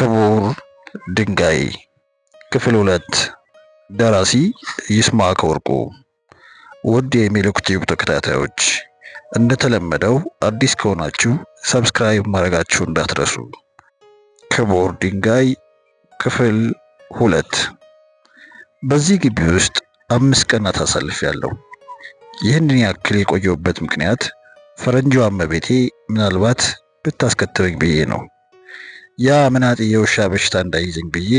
ክቡር ድንጋይ ክፍል 2 ደራሲ ይስማዕከ ወርቁ። ውድ የሜሎክ ቲዩብ ተከታታዮች እንደተለመደው አዲስ ከሆናችሁ ሰብስክራይብ ማድረጋችሁ እንዳትረሱ። ክቡር ድንጋይ ክፍል 2። በዚህ ግቢ ውስጥ 5 ቀናት አሳልፌያለሁ። ይህንን ያክል የቆየሁበት ምክንያት ፈረንጆዋ እመቤቴ ምናልባት ብታስከትበኝ ብዬ ነው። ያ መናጢ የውሻ በሽታ እንዳይዘኝ ብዬ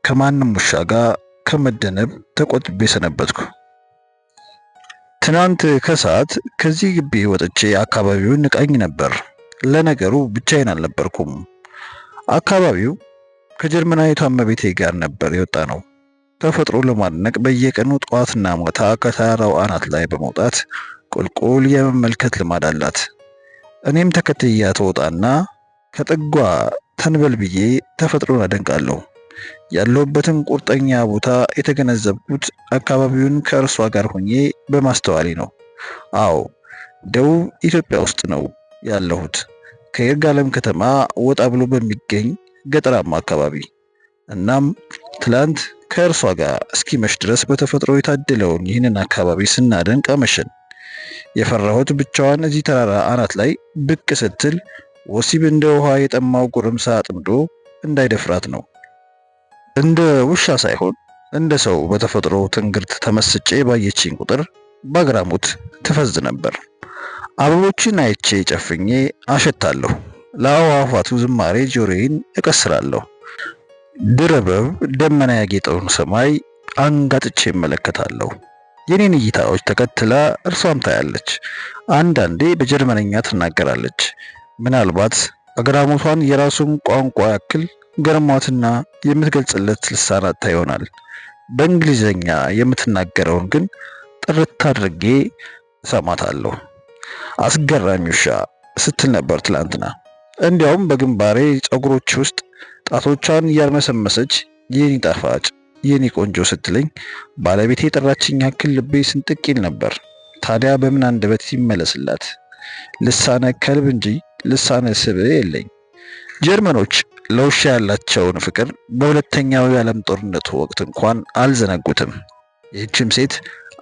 ከማንም ውሻ ጋር ከመደነብ ተቆጥቤ ሰነበትኩ። ትናንት ከሰዓት ከዚህ ግቢ ወጥቼ አካባቢውን ንቃኝ ነበር። ለነገሩ ብቻዬን አልነበርኩም። አካባቢው ከጀርመናዊቷ እመቤቴ ጋር ነበር የወጣ ነው። ተፈጥሮ ለማድነቅ በየቀኑ ጠዋትና ማታ ከተራራው አናት ላይ በመውጣት ቁልቁል የመመልከት ልማድ አላት። እኔም ተከትያ ተወጣና ከጥጓ ተንበል ብዬ ተፈጥሮን አደንቃለሁ። ያለሁበትን ቁርጠኛ ቦታ የተገነዘብኩት አካባቢውን ከእርሷ ጋር ሆኜ በማስተዋሌ ነው። አዎ ደቡብ ኢትዮጵያ ውስጥ ነው ያለሁት፣ ከይርጋለም ከተማ ወጣ ብሎ በሚገኝ ገጠራማ አካባቢ። እናም ትላንት ከእርሷ ጋር እስኪመሽ ድረስ በተፈጥሮ የታደለውን ይህንን አካባቢ ስናደንቅ አመሸን። የፈራሁት ብቻዋን እዚህ ተራራ አናት ላይ ብቅ ስትል ወሲብ እንደ ውሃ የጠማው ጎረምሳ አጥምዶ እንዳይደፍራት ነው። እንደ ውሻ ሳይሆን እንደ ሰው በተፈጥሮ ትንግርት ተመስጬ ባየችኝ ቁጥር በአግራሞት ትፈዝ ነበር። አበቦችን አይቼ ጨፍኜ አሸታለሁ። ለአዕዋፋቱ ዝማሬ ጆሮዬን እቀስራለሁ። ድርብርብ ደመና ያጌጠውን ሰማይ አንጋጥቼ እመለከታለሁ። የኔን እይታዎች ተከትላ እርሷም ታያለች። አንዳንዴ በጀርመንኛ ትናገራለች። ምናልባት አግራሞቷን የራሱን ቋንቋ ያክል ገርሟትና የምትገልጽለት ልሳን አጥታ ይሆናል። በእንግሊዘኛ የምትናገረውን ግን ጥርት አድርጌ እሰማታለሁ። አስገራሚ ውሻ ስትል ነበር ትላንትና። እንዲያውም በግንባሬ ፀጉሮች ውስጥ ጣቶቿን እያርመሰመሰች የኔ ጣፋጭ የኔ ቆንጆ ስትለኝ ባለቤቴ የጠራችኝ ያክል ልቤ ስንጥቅ ይል ነበር። ታዲያ በምን አንደበት ይመለስላት? ልሳነ ከልብ እንጂ ልሳነ ስብዕ የለኝ። ጀርመኖች ለውሻ ያላቸውን ፍቅር በሁለተኛው የዓለም ጦርነት ወቅት እንኳን አልዘነጉትም። ይህችም ሴት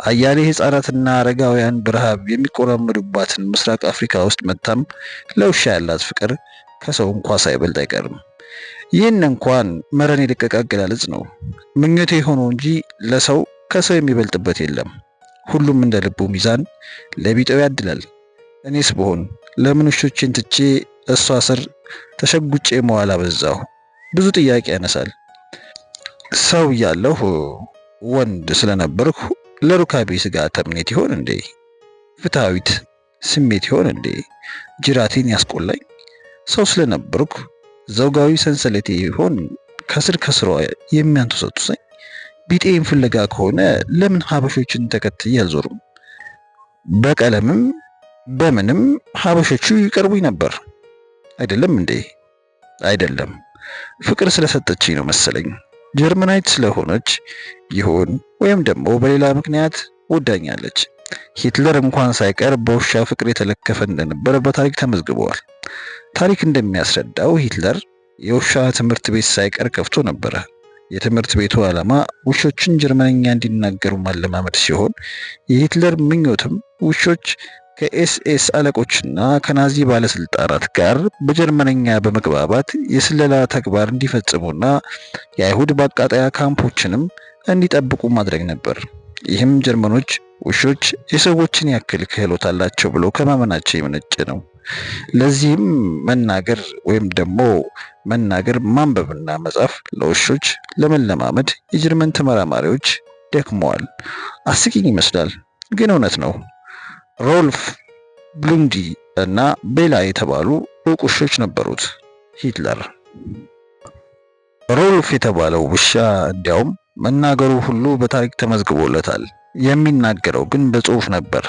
አያሌ ሕፃናትና አረጋውያን በረሃብ የሚቆራመዱባትን ምስራቅ አፍሪካ ውስጥ መታም ለውሻ ያላት ፍቅር ከሰው እንኳን ሳይበልጥ አይቀርም። ይህን እንኳን መረን የደቀቀ አገላለጽ ነው። ምኞቴ ሆኖ እንጂ ለሰው ከሰው የሚበልጥበት የለም። ሁሉም እንደ ልቡ ሚዛን ለቢጠው ያድላል። እኔስ ብሆን ለምን ውሾችን ትቼ እሷ ስር ተሸጉጬ መዋል አበዛሁ? ብዙ ጥያቄ ያነሳል። ሰው እያለሁ ወንድ ስለነበርኩ ለሩካቤ ስጋ ተምኔት ይሆን እንዴ? ፍትሃዊት ስሜት ይሆን እንዴ ጅራቴን ያስቆላኝ? ሰው ስለነበርኩ ዘውጋዊ ሰንሰለቴ ይሆን ከስር ከስሯ የሚያንተሰቱሰኝ? ቢጤን ፍለጋ ከሆነ ለምን ሀበሾችን ተከትዬ አልዞርም? በቀለምም በምንም ሀበሾቹ ይቀርቡኝ ነበር አይደለም እንዴ? አይደለም፣ ፍቅር ስለሰጠችኝ ነው መሰለኝ። ጀርመናዊት ስለሆነች ይሆን ወይም ደግሞ በሌላ ምክንያት ወዳኛለች። ሂትለር እንኳን ሳይቀር በውሻ ፍቅር የተለከፈ እንደነበር በታሪክ ተመዝግበዋል። ታሪክ እንደሚያስረዳው ሂትለር የውሻ ትምህርት ቤት ሳይቀር ከፍቶ ነበረ። የትምህርት ቤቱ ዓላማ ውሾችን ጀርመንኛ እንዲናገሩ ማለማመድ ሲሆን የሂትለር ምኞትም ውሾች ከኤስኤስ አለቆችና ከናዚ ባለስልጣናት ጋር በጀርመንኛ በመግባባት የስለላ ተግባር እንዲፈጽሙና የአይሁድ ማቃጠያ ካምፖችንም እንዲጠብቁ ማድረግ ነበር። ይህም ጀርመኖች ውሾች የሰዎችን ያክል ክህሎት አላቸው ብሎ ከማመናቸው የመነጨ ነው። ለዚህም መናገር ማንበብና መጻፍ ለውሾች ለመለማመድ የጀርመን ተመራማሪዎች ደክመዋል። አስቂኝ ይመስላል፣ ግን እውነት ነው። ሮልፍ ብሉንዲ እና ቤላ የተባሉ ዕውቅ ውሾች ነበሩት ሂትለር። ሮልፍ የተባለው ውሻ እንዲያውም መናገሩ ሁሉ በታሪክ ተመዝግቦለታል። የሚናገረው ግን በጽሑፍ ነበር።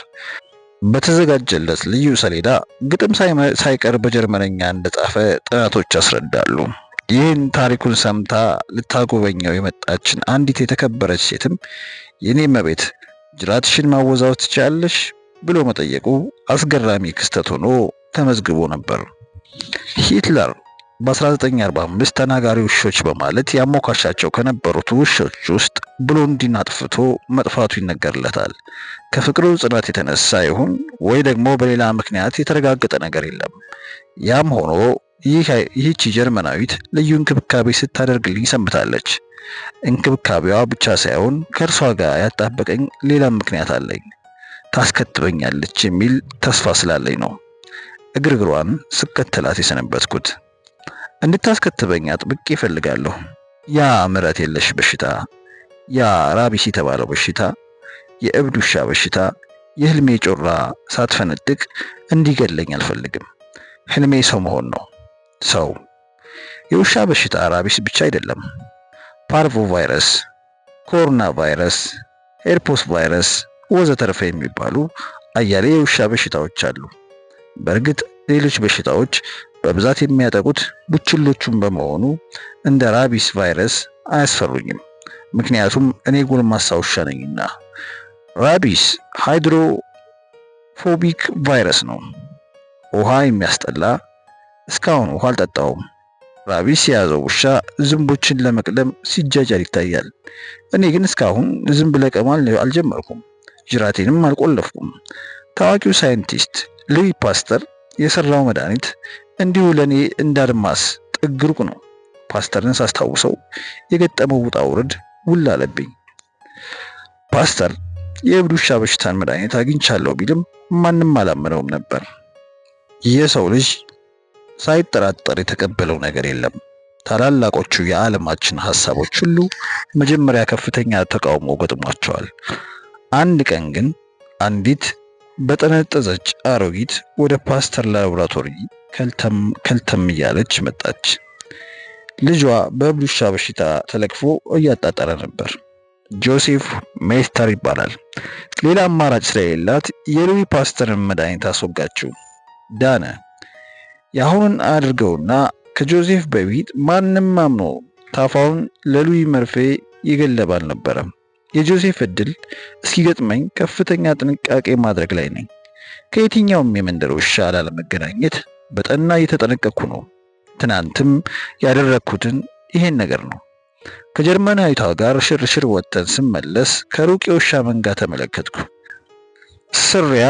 በተዘጋጀለት ልዩ ሰሌዳ ግጥም ሳይቀር በጀርመንኛ እንደጻፈ ጥናቶች ያስረዳሉ። ይህን ታሪኩን ሰምታ ልታጎበኘው የመጣችን አንዲት የተከበረች ሴትም የኔ እመቤት ጅራትሽን ማወዛወዝ ትችያለሽ ብሎ መጠየቁ አስገራሚ ክስተት ሆኖ ተመዝግቦ ነበር። ሂትለር በ1945 ተናጋሪ ውሾች በማለት ያሞካሻቸው ከነበሩት ውሾች ውስጥ ብሎንዲን አጥፍቶ መጥፋቱ ይነገርለታል። ከፍቅሩ ጽናት የተነሳ ይሁን ወይ ደግሞ በሌላ ምክንያት የተረጋገጠ ነገር የለም። ያም ሆኖ ይህቺ ጀርመናዊት ልዩ እንክብካቤ ስታደርግልኝ ሰንብታለች። እንክብካቤዋ ብቻ ሳይሆን ከእርሷ ጋር ያጣበቀኝ ሌላም ምክንያት አለኝ። ታስከትበኛለች የሚል ተስፋ ስላለኝ ነው እግርግሯን ስከተላት የሰነበትኩት። እንድታስከትበኝ አጥብቄ እፈልጋለሁ። ያ ምሕረት የለሽ በሽታ፣ ያ ራቢስ የተባለው በሽታ፣ የእብድ ውሻ በሽታ፣ የህልሜ ጮራ ሳትፈነጥቅ እንዲገለኝ አልፈልግም። ህልሜ ሰው መሆን ነው። ሰው። የውሻ በሽታ ራቢስ ብቻ አይደለም። ፓርቮ ቫይረስ፣ ኮሮና ቫይረስ፣ ሄርፖስ ቫይረስ ወዘተርፈ የሚባሉ አያሌ የውሻ በሽታዎች አሉ። በእርግጥ ሌሎች በሽታዎች በብዛት የሚያጠቁት ቡችሎቹን በመሆኑ እንደ ራቢስ ቫይረስ አያስፈሩኝም። ምክንያቱም እኔ ጎልማሳ ውሻ ነኝና። ራቢስ ሃይድሮፎቢክ ቫይረስ ነው። ውሃ የሚያስጠላ። እስካሁን ውሃ አልጠጣውም። ራቢስ የያዘው ውሻ ዝንቦችን ለመቅለም ሲጃጃል ይታያል። እኔ ግን እስካሁን ዝንብ ለቀማ አልጀመርኩም፣ ጅራቴንም አልቆለፍኩም። ታዋቂው ሳይንቲስት ሉዊ ፓስተር የሰራው መድኃኒት እንዲሁ ለኔ እንዳድማስ ጥግሩቅ ነው። ፓስተርን ሳስታውሰው የገጠመው ውጣ ውረድ ውል አለብኝ። ፓስተር የእብድ ውሻ በሽታን መድኃኒት አግኝቻለሁ ቢልም ማንም አላመነውም ነበር። የሰው ልጅ ሳይጠራጠር የተቀበለው ነገር የለም። ታላላቆቹ የዓለማችን ሐሳቦች ሁሉ መጀመሪያ ከፍተኛ ተቃውሞ ገጥሟቸዋል። አንድ ቀን ግን አንዲት በጠነጠዘች አሮጊት ወደ ፓስተር ላቦራቶሪ ከልተም እያለች መጣች። ልጇ በእብድ ውሻ በሽታ ተለክፎ እያጣጣረ ነበር። ጆሴፍ ሜስተር ይባላል። ሌላ አማራጭ ስለሌላት የሉዊ ፓስተርን መድኃኒት አስወጋችው። ዳነ። የአሁኑን አድርገውና ከጆሴፍ በፊት ማንም አምኖ ታፋውን ለሉዊ መርፌ ይገለብ አልነበረም። የጆሴፍ እድል እስኪገጥመኝ ከፍተኛ ጥንቃቄ ማድረግ ላይ ነኝ። ከየትኛውም የመንደር ውሻ ላለመገናኘት በጠና እየተጠነቀቅኩ ነው። ትናንትም ያደረግኩትን ይሄን ነገር ነው። ከጀርመናዊቷ ጋር ሽርሽር ወጥተን ስመለስ ከሩቅ የውሻ መንጋ ተመለከትኩ። ስሪያ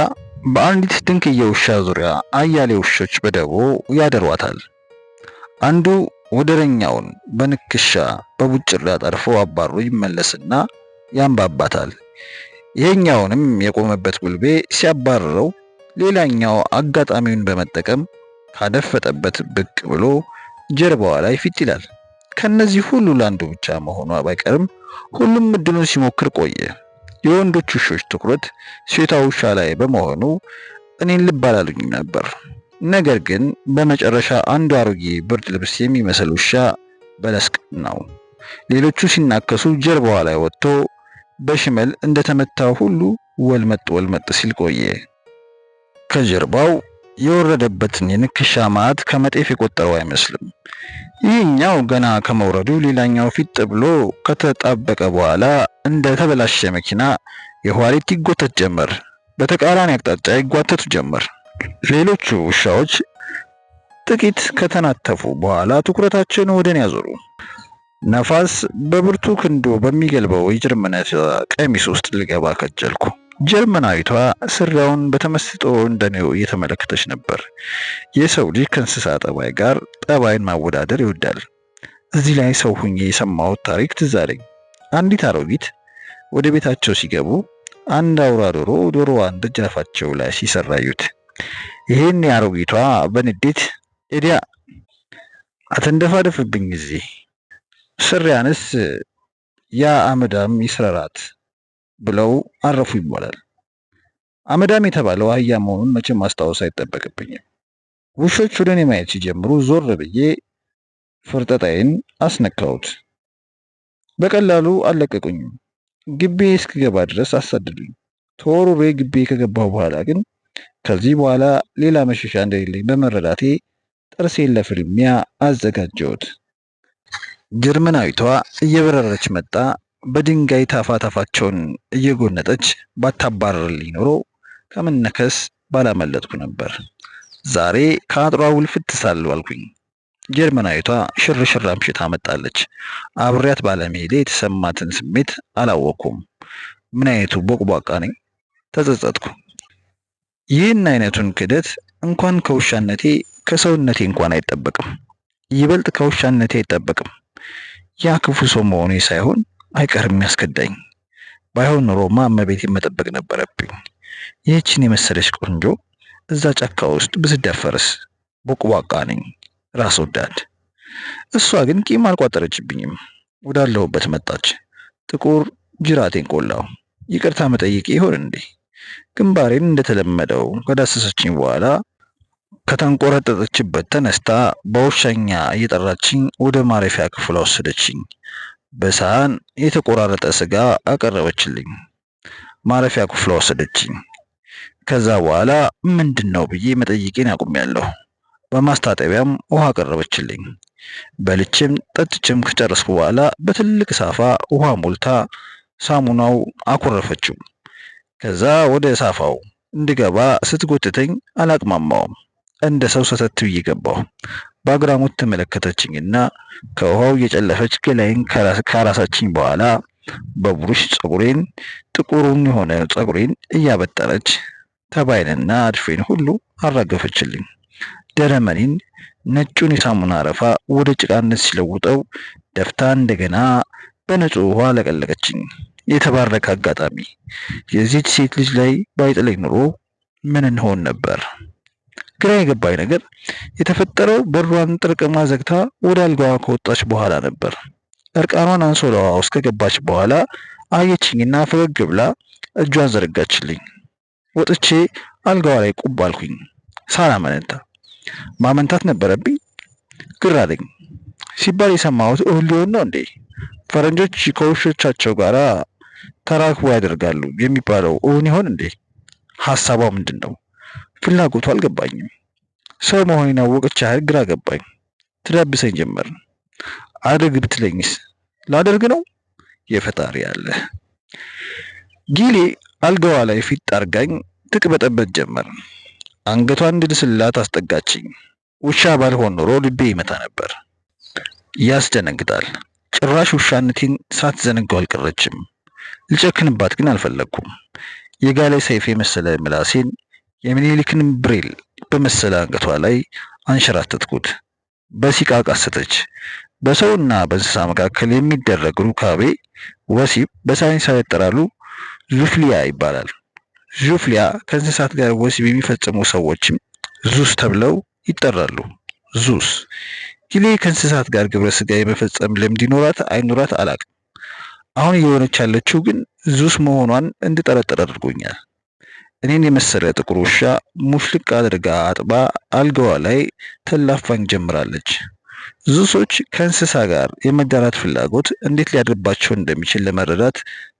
በአንዲት ድንክዬ ውሻ ዙሪያ አያሌ ውሾች በደቦ ያደሯታል። አንዱ ወደረኛውን በንክሻ በቡጭራ ጠርፎ አባሮ ይመለስና ያንባባታል። ይሄኛውንም የቆመበት ጉልቤ ሲያባረረው ሌላኛው አጋጣሚውን በመጠቀም ካደፈጠበት ብቅ ብሎ ጀርባዋ ላይ ፊት ይላል። ከነዚህ ሁሉ ለአንዱ ብቻ መሆኗ ባይቀርም ሁሉም እድሉን ሲሞክር ቆየ። የወንዶች ውሾች ትኩረት ሴቷ ውሻ ላይ በመሆኑ እኔን ልብ አላሉኝም ነበር። ነገር ግን በመጨረሻ አንዱ አሮጌ ብርድ ልብስ የሚመስል ውሻ በለስቅ ነው። ሌሎቹ ሲናከሱ ጀርባዋ ላይ ወጥቶ በሽመል እንደተመታው ሁሉ ወልመጥ ሲል ቆየ። ከጀርባው የወረደበትን የንክሻ ማዕት ከመጤፍ የቆጠረው አይመስልም። ይህኛው ገና ከመውረዱ ሌላኛው ፊት ብሎ ከተጣበቀ በኋላ እንደ ተበላሸ መኪና የኋሊት ይጎተት ጀመር። በተቃራኒ አቅጣጫ ይጓተቱ ጀመር። ሌሎቹ ውሻዎች ጥቂት ከተናተፉ በኋላ ትኩረታቸውን ወደኔ ያዞሩ። ነፋስ በብርቱ ክንዶ በሚገልበው የጀርመናዊቷ ቀሚስ ውስጥ ልገባ ከጀልኩ። ጀርመናዊቷ ስራውን በተመስጦ እንደኔው እየተመለከተች ነበር። የሰው ልጅ ከእንስሳ ጠባይ ጋር ጠባይን ማወዳደር ይወዳል። እዚህ ላይ ሰው ሁኜ የሰማሁት ታሪክ ትዝ አለኝ። አንዲት አሮጊት ወደ ቤታቸው ሲገቡ አንድ አውራ ዶሮዋን ደጃፋቸው ላይ ሲሰራዩት፣ ይሄን አሮጊቷ በንዴት ኤዲያ አተንደፋደፍብኝ እዚህ ስሪያንስ ያ አመዳም ይስራራት ብለው አረፉ ይባላል። አመዳም የተባለው አህያ መሆኑን መቼም ማስታወስ አይጠበቅብኝም። ውሾች ወደኔ ማየት ሲጀምሩ ዞር ብዬ ፍርጠጣዬን አስነካሁት። በቀላሉ አልለቀቁኝም። ግቢ እስክገባ ድረስ አሳደዱኝ። ተወርውሬ ግቢ ከገባሁ በኋላ ግን ከዚህ በኋላ ሌላ መሸሻ እንደሌለኝ በመረዳቴ ጥርሴን ለፍልሚያ አዘጋጀሁት። ጀርመናዊቷ እየበረረች መጣ። በድንጋይ ታፋታፋቸውን እየጎነጠች ባታባረርልኝ ኖሮ ከመነከስ ባላመለጥኩ ነበር። ዛሬ ከአጥሯ ውልፍት ሳልኩኝ። ጀርመናዊቷ ሽርሽር አምሽታ መጣለች። አብሬያት ባለመሄዴ የተሰማትን ስሜት አላወቅኩም። ምን አይነቱ ቦቅቧቃ ነኝ! ተጸጸትኩ። ይህን አይነቱን ክደት እንኳን ከውሻነቴ ከሰውነቴ እንኳን አይጠበቅም። ይበልጥ ከውሻነቴ አይጠበቅም። ያ ክፉ ሰው መሆኔ ሳይሆን አይቀርም ያስከዳኝ። ባይሆን ኖሮማ እመቤቴን መጠበቅ ነበረብኝ። ይህችን የመሰለች ቆንጆ እዛ ጫካ ውስጥ ብትደፈርስ? ቦቅቧቃ ነኝ፣ ራስ ወዳድ። እሷ ግን ቂም አልቋጠረችብኝም። ወዳለሁበት መጣች። ጥቁር ጅራቴን ቆላው። ይቅርታ መጠየቅ ይሆን እንዴ? ግንባሬን እንደተለመደው ከዳሰሰችኝ በኋላ ከተንቆረጠጠችበት ተነስታ በውሻኛ እየጠራችኝ ወደ ማረፊያ ክፍሏ ወሰደችኝ። በሳህን የተቆራረጠ ስጋ አቀረበችልኝ። ማረፊያ ክፍሏ ወሰደችኝ። ከዛ በኋላ ምንድነው ብዬ መጠየቄን አቁሜያለሁ። በማስታጠቢያም ውሃ አቀረበችልኝ። በልቼም ጠጥቼም ከጨረስኩ በኋላ በትልቅ ሳፋ ውሃ ሞልታ ሳሙናው አኮረፈችው። ከዛ ወደ ሳፋው እንድገባ ስትጎትተኝ አላቅማማውም። እንደ ሰው ሰተት ብዬ ገባሁ። በአግራሞት ተመለከተችኝና ከውሃው እየጨለፈች ገላይን ካራሳችኝ በኋላ በብሩሽ ፀጉሬን ጥቁሩን የሆነ ፀጉሬን እያበጠረች ተባይንና አድፌን ሁሉ አራገፈችልኝ። ደረመኔን ነጩን የሳሙና አረፋ ወደ ጭቃነት ሲለውጠው ደፍታ እንደገና በንጹህ ውሃ ለቀለቀችኝ። የተባረከ አጋጣሚ! የዚህች ሴት ልጅ ላይ ባይጥለኝ ኑሮ ምን እንሆን ነበር? ግራ የገባኝ ነገር የተፈጠረው በሯን ጥርቅማ ዘግታ ወደ አልጋዋ ከወጣች በኋላ ነበር። እርቃኗን አንሶላዋ ውስጥ ከገባች በኋላ አየችኝና ፈገግ ብላ እጇን ዘረጋችልኝ። ወጥቼ አልጋዋ ላይ ቁብ አልኩኝ። ሳላመነታ ማመንታት ነበረብኝ። ግራ አለኝ። ሲባል የሰማሁት እሁድ ሊሆን ነው እንዴ? ፈረንጆች ከውሾቻቸው ጋር ተራክቦ ያደርጋሉ የሚባለው እውን ይሆን እንዴ? ሐሳቧ ምንድን ነው? ፍላጎቱ አልገባኝም። ሰው መሆኔን ያወቀች ያህል ግራ ገባኝ። ትዳብሰኝ ጀመር። አድርግ ብትለኝስ? ላደርግ ነው? የፈጣሪ ያለ ጊሌ አልጋዋ ላይ ፊት አርጋኝ ትቅበጠበት ጀመር። አንገቷን እንድስላት አስጠጋችኝ። ውሻ ባልሆን ኖሮ ልቤ ይመታ ነበር። ያስደነግጣል። ጭራሽ ውሻነቴን ሳትዘነጋው አልቀረችም። ልጨክንባት ግን አልፈለግኩም። የጋለ ሰይፍ የመሰለ ምላሴን የሚኒሊክን ብሬል በመሰለ አንገቷ ላይ አንሸራተትኩት። በሲቃ ቃሰተች። በሰውና በእንስሳ መካከል የሚደረግ ሩካቤ ወሲብ በሳይንሳዊ አጠራሩ ዙፍሊያ ይባላል። ዙፍሊያ ከእንስሳት ጋር ወሲብ የሚፈጽሙ ሰዎችም ዙስ ተብለው ይጠራሉ። ዙስ ጊሌ ከእንስሳት ጋር ግብረ ስጋ የመፈጸም ልምድ ይኖራት አይኖራት አላቅም። አሁን እየሆነች ያለችው ግን ዙስ መሆኗን እንድጠረጠር አድርጎኛል። እኔን የመሰለ ጥቁር ውሻ ሙሽልቅ አድርጋ አጥባ አልጋዋ ላይ ተላፋኝ ጀምራለች። ዙሶች ከእንስሳ ጋር የመዳራት ፍላጎት እንዴት ሊያድርባቸው እንደሚችል ለመረዳት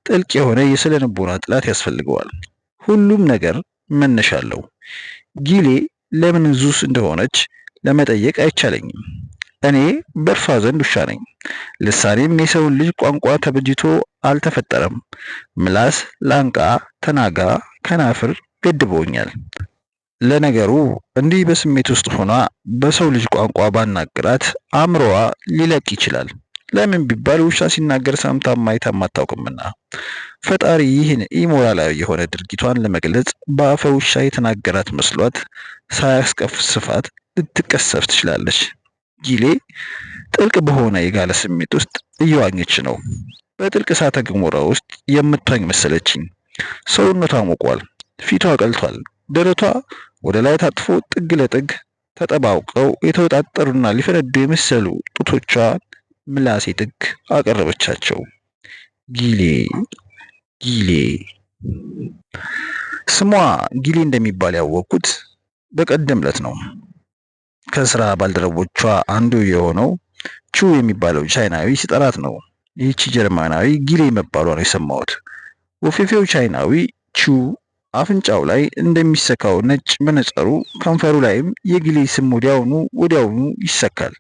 ጥልቅ የሆነ የስነ ልቦና ጥናት ያስፈልገዋል። ሁሉም ነገር መነሻ አለው። ጊሌ ለምን ዙስ እንደሆነች ለመጠየቅ አይቻለኝም። እኔ በእርሷ ዘንድ ውሻ ነኝ። ልሳኔም የሰውን ልጅ ቋንቋ ተበጅቶ አልተፈጠረም። ምላስ፣ ላንቃ፣ ተናጋ፣ ከናፍር ገድበውኛል። ለነገሩ እንዲህ በስሜት ውስጥ ሆኗ በሰው ልጅ ቋንቋ ባናግራት አእምሮዋ ሊለቅ ይችላል። ለምን ቢባል ውሻ ሲናገር ሰምታም አይታም አታውቅምና። ፈጣሪ ይህን ኢሞራላዊ የሆነ ድርጊቷን ለመግለጽ በአፈ ውሻ የተናገራት መስሏት ሳያስቀስፋት ልትቀሰፍ ትችላለች። ጊሌ ጥልቅ በሆነ የጋለ ስሜት ውስጥ እየዋኘች ነው። በጥልቅ እሳተ ገሞራ ውስጥ የምትዋኝ መሰለችኝ። ሰውነቷ ሞቋል። ፊቷ ቀልቷል። ደረቷ ወደ ላይ ታጥፎ ጥግ ለጥግ ተጠባውቀው የተወጣጠሩና ሊፈነዱ የመሰሉ ጡቶቿ ምላሴ ጥግ አቀረበቻቸው። ጊሌ ጊሌ። ስሟ ጊሌ እንደሚባል ያወቅኩት በቀደም ዕለት ነው። ከስራ ባልደረቦቿ አንዱ የሆነው ቹ የሚባለው ቻይናዊ ሲጠራት ነው። ይህቺ ጀርመናዊ ጊሌ መባሏን የሰማሁት። ወፌፌው ቻይናዊ ቹ አፍንጫው ላይ እንደሚሰካው ነጭ መነጸሩ ከንፈሩ ላይም የጊሌ ስም ወዲያውኑ ይሰካል።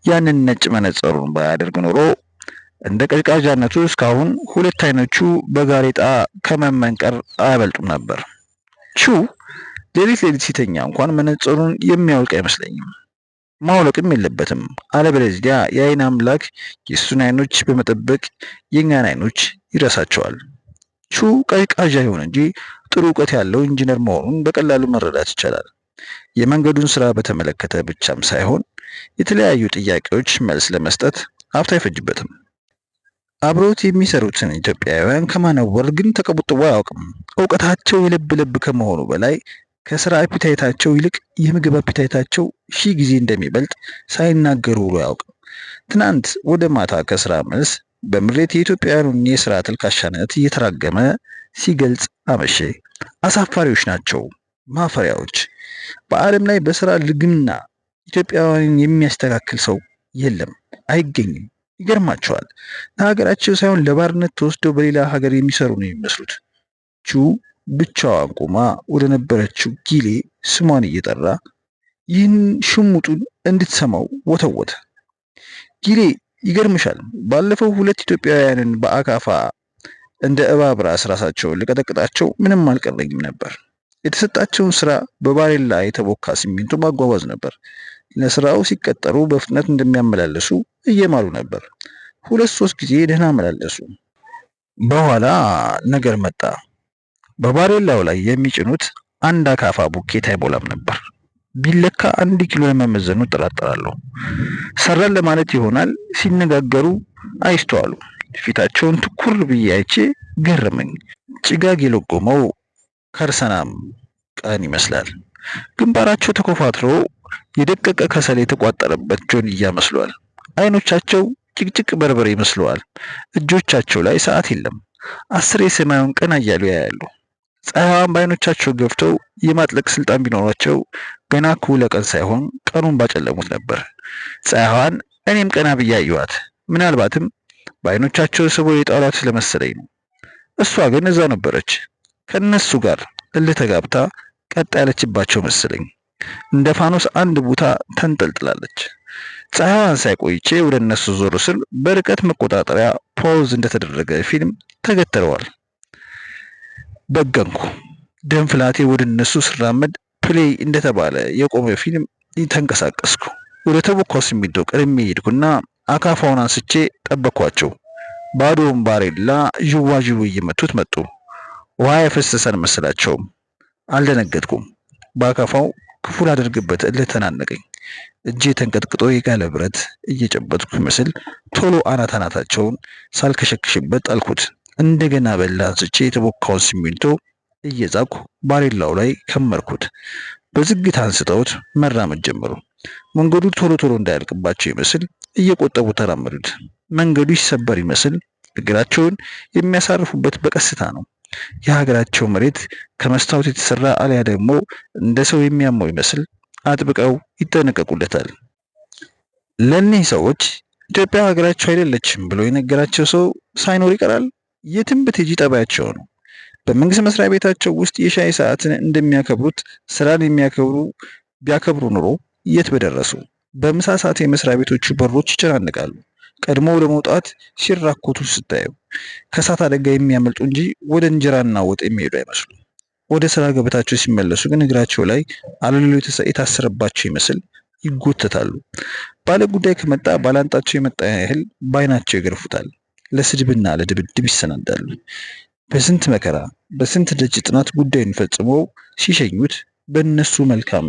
ያንን ነጭ መነጸሩን ባያደርግ ኖሮ እንደ ቀዥቃዣነቱ እስካሁን ሁለት አይኖቹ በጋሬጣ ከመመንቀር አያበልጡም ነበር። ቹ ሌሊት ሲተኛ እንኳን መነጸሩን የሚያወልቅ አይመስለኝም። ማውለቅም የለበትም። አለበለዚያ የአይን አምላክ የእሱን አይኖች በመጠበቅ የእኛን አይኖች ይረሳቸዋል። ቹ ቀዥቃዣ ይሁን እንጂ ጥሩ እውቀት ያለው ኢንጂነር መሆኑን በቀላሉ መረዳት ይቻላል። የመንገዱን ስራ በተመለከተ ብቻም ሳይሆን የተለያዩ ጥያቄዎች መልስ ለመስጠት ሀብት አይፈጅበትም። አብረውት የሚሰሩትን ኢትዮጵያውያን ከማነወር ግን ተቆጥቦ አያውቅም። እውቀታቸው የልብ ልብ ከመሆኑ በላይ ከስራ አፒታይታቸው ይልቅ የምግብ አፒታይታቸው ሺህ ጊዜ እንደሚበልጥ ሳይናገሩ ውሎ አያውቅም። ትናንት ወደ ማታ ከስራ መልስ በምሬት የኢትዮጵያውያኑን የስራ ተልካሻነት እየተራገመ ሲገልጽ አመሸ። አሳፋሪዎች ናቸው፣ ማፈሪያዎች። በዓለም ላይ በስራ ልግምና ኢትዮጵያውያንን የሚያስተካክል ሰው የለም፣ አይገኝም። ይገርማቸዋል። ለሀገራቸው ሳይሆን ለባርነት ተወስደው በሌላ ሀገር የሚሰሩ ነው የሚመስሉት። ቹ ብቻዋን ቆማ ወደ ነበረችው ጊሌ ስሟን እየጠራ ይህን ሽሙጡን እንድትሰማው ወተወተ። ጊሌ ይገርምሻል፣ ባለፈው ሁለት ኢትዮጵያውያንን በአካፋ እንደ እባብ ራሳቸውን ልቀጠቅጣቸው ምንም አልቀረኝም ነበር። የተሰጣቸውን ስራ በባሬላ የተቦካ ሲሚንቶ ማጓጓዝ ነበር። ለስራው ሲቀጠሩ በፍጥነት እንደሚያመላለሱ እየማሉ ነበር። 2-3 ጊዜ ደህና አመላለሱ። በኋላ ነገር መጣ። በባሬላው ላይ የሚጭኑት አንድ አካፋ ቡኬት አይሞላም ነበር። ቢለካ 1 ኪሎ ለመመዘኑ እጠራጠራለሁ። ሰራን ለማለት ይሆናል። ሲነጋገሩ አይስተዋሉ። ፊታቸውን ትኩር ብዬ አይቼ ገረመኝ። ጭጋግ የለጎመው ከርሰናም ቀን ይመስላል። ግንባራቸው ተኮፋትሮ የደቀቀ ከሰል የተቋጠረበት ጆንያ መስሏል። አይኖቻቸው ጭቅጭቅ በርበሬ ይመስለዋል። እጆቻቸው ላይ ሰዓት የለም። 10 የሰማዩን ቀን እያሉ ያያሉ። ፀሐይዋን በአይኖቻቸው ገፍተው የማጥለቅ ስልጣን ቢኖራቸው ገና እኩለ ቀን ሳይሆን ቀኑን ባጨለሙት ነበር። ፀሐይዋን እኔም ቀና ብዬ አየኋት። ምናልባትም በአይኖቻቸው ስቦ የጣሏት ስለመሰለኝ ነው። እሷ ግን እዛው ነበረች። ከነሱ ጋር እልህ ተጋብታ ቀጥ ያለችባቸው መሰለኝ። እንደ ፋኖስ አንድ ቦታ ተንጠልጥላለች። ፀሐይዋን ሳይቆይቼ ወደ እነሱ ዞር ስል በርቀት መቆጣጠሪያ ፖዝ እንደተደረገ ፊልም ተገትረዋል። በገንኩ። ደም ፍላቴ ወደ እነሱ ስራመድ ፕሌይ እንደተባለ የቆመ ፊልም ተንቀሳቀስኩ። ወደ ተቦካው ሲሚንቶ ቀድሜ ሄድኩና አካፋውን አንስቼ ጠበኳቸው። ባዶውን ባሬላ ዥዋዥው እየመቱት መጡ። ውሃ የፈሰሰን መሰላቸውም። አልደነገጥኩም። በአካፋው ክፉል አደርግበት እልህ ተናነቀኝ። እጄ ተንቀጥቅጦ የጋለ ብረት እየጨበጥኩ ይመስል ቶሎ አናታቸውን ሳልከሸክሽበት ጣልኩት። እንደገና በላ አንስቼ የተቦካውን ሲሚንቶ እየዛኩ ባሬላው ላይ ከመርኩት። በዝግታ አንስተውት መራመድ ጀመሩ። መንገዱ ቶሎ እንዳያልቅባቸው ይመስል እየቆጠቡ ተራመዱት። መንገዱ ይሰበር ይመስል እግራቸውን የሚያሳርፉበት በቀስታ ነው። የሀገራቸው መሬት ከመስታወት የተሰራ አልያ ደግሞ እንደ ሰው የሚያመው ይመስል አጥብቀው ይጠነቀቁለታል። ለእነዚህ ሰዎች ኢትዮጵያ ሀገራቸው አይደለችም ብሎ የነገራቸው ሰው ሳይኖር ይቀራል። የትም ብትሄጂ ጠባያቸው ነው። በመንግስት መስሪያ ቤታቸው ውስጥ የሻይ ሰዓትን እንደሚያከብሩት ስራን ቢያከብሩ ኑሮ የት በደረሱ። በምሳ ሰዓት የመስሪያ ቤቶቹ በሮች ይጨናነቃሉ። ቀድሞ ለመውጣት ሲራኮቱ ስታዩ ከእሳት አደጋ የሚያመልጡ እንጂ ወደ እንጀራና ወጥ የሚሄዱ አይመስሉም። ወደ ስራ ገበታቸው ሲመለሱ ግን እግራቸው ላይ አለሉ የታሰረባቸው ይመስል ይጎተታሉ። ባለ ጉዳይ ከመጣ ባላንጣቸው የመጣ ያህል በአይናቸው ይገርፉታል። ለስድብና ለድብድብ ይሰናዳሉ። በስንት መከራ በስንት ደጅ ጥናት ጉዳዩን ፈጽመው ሲሸኙት በእነሱ መልካም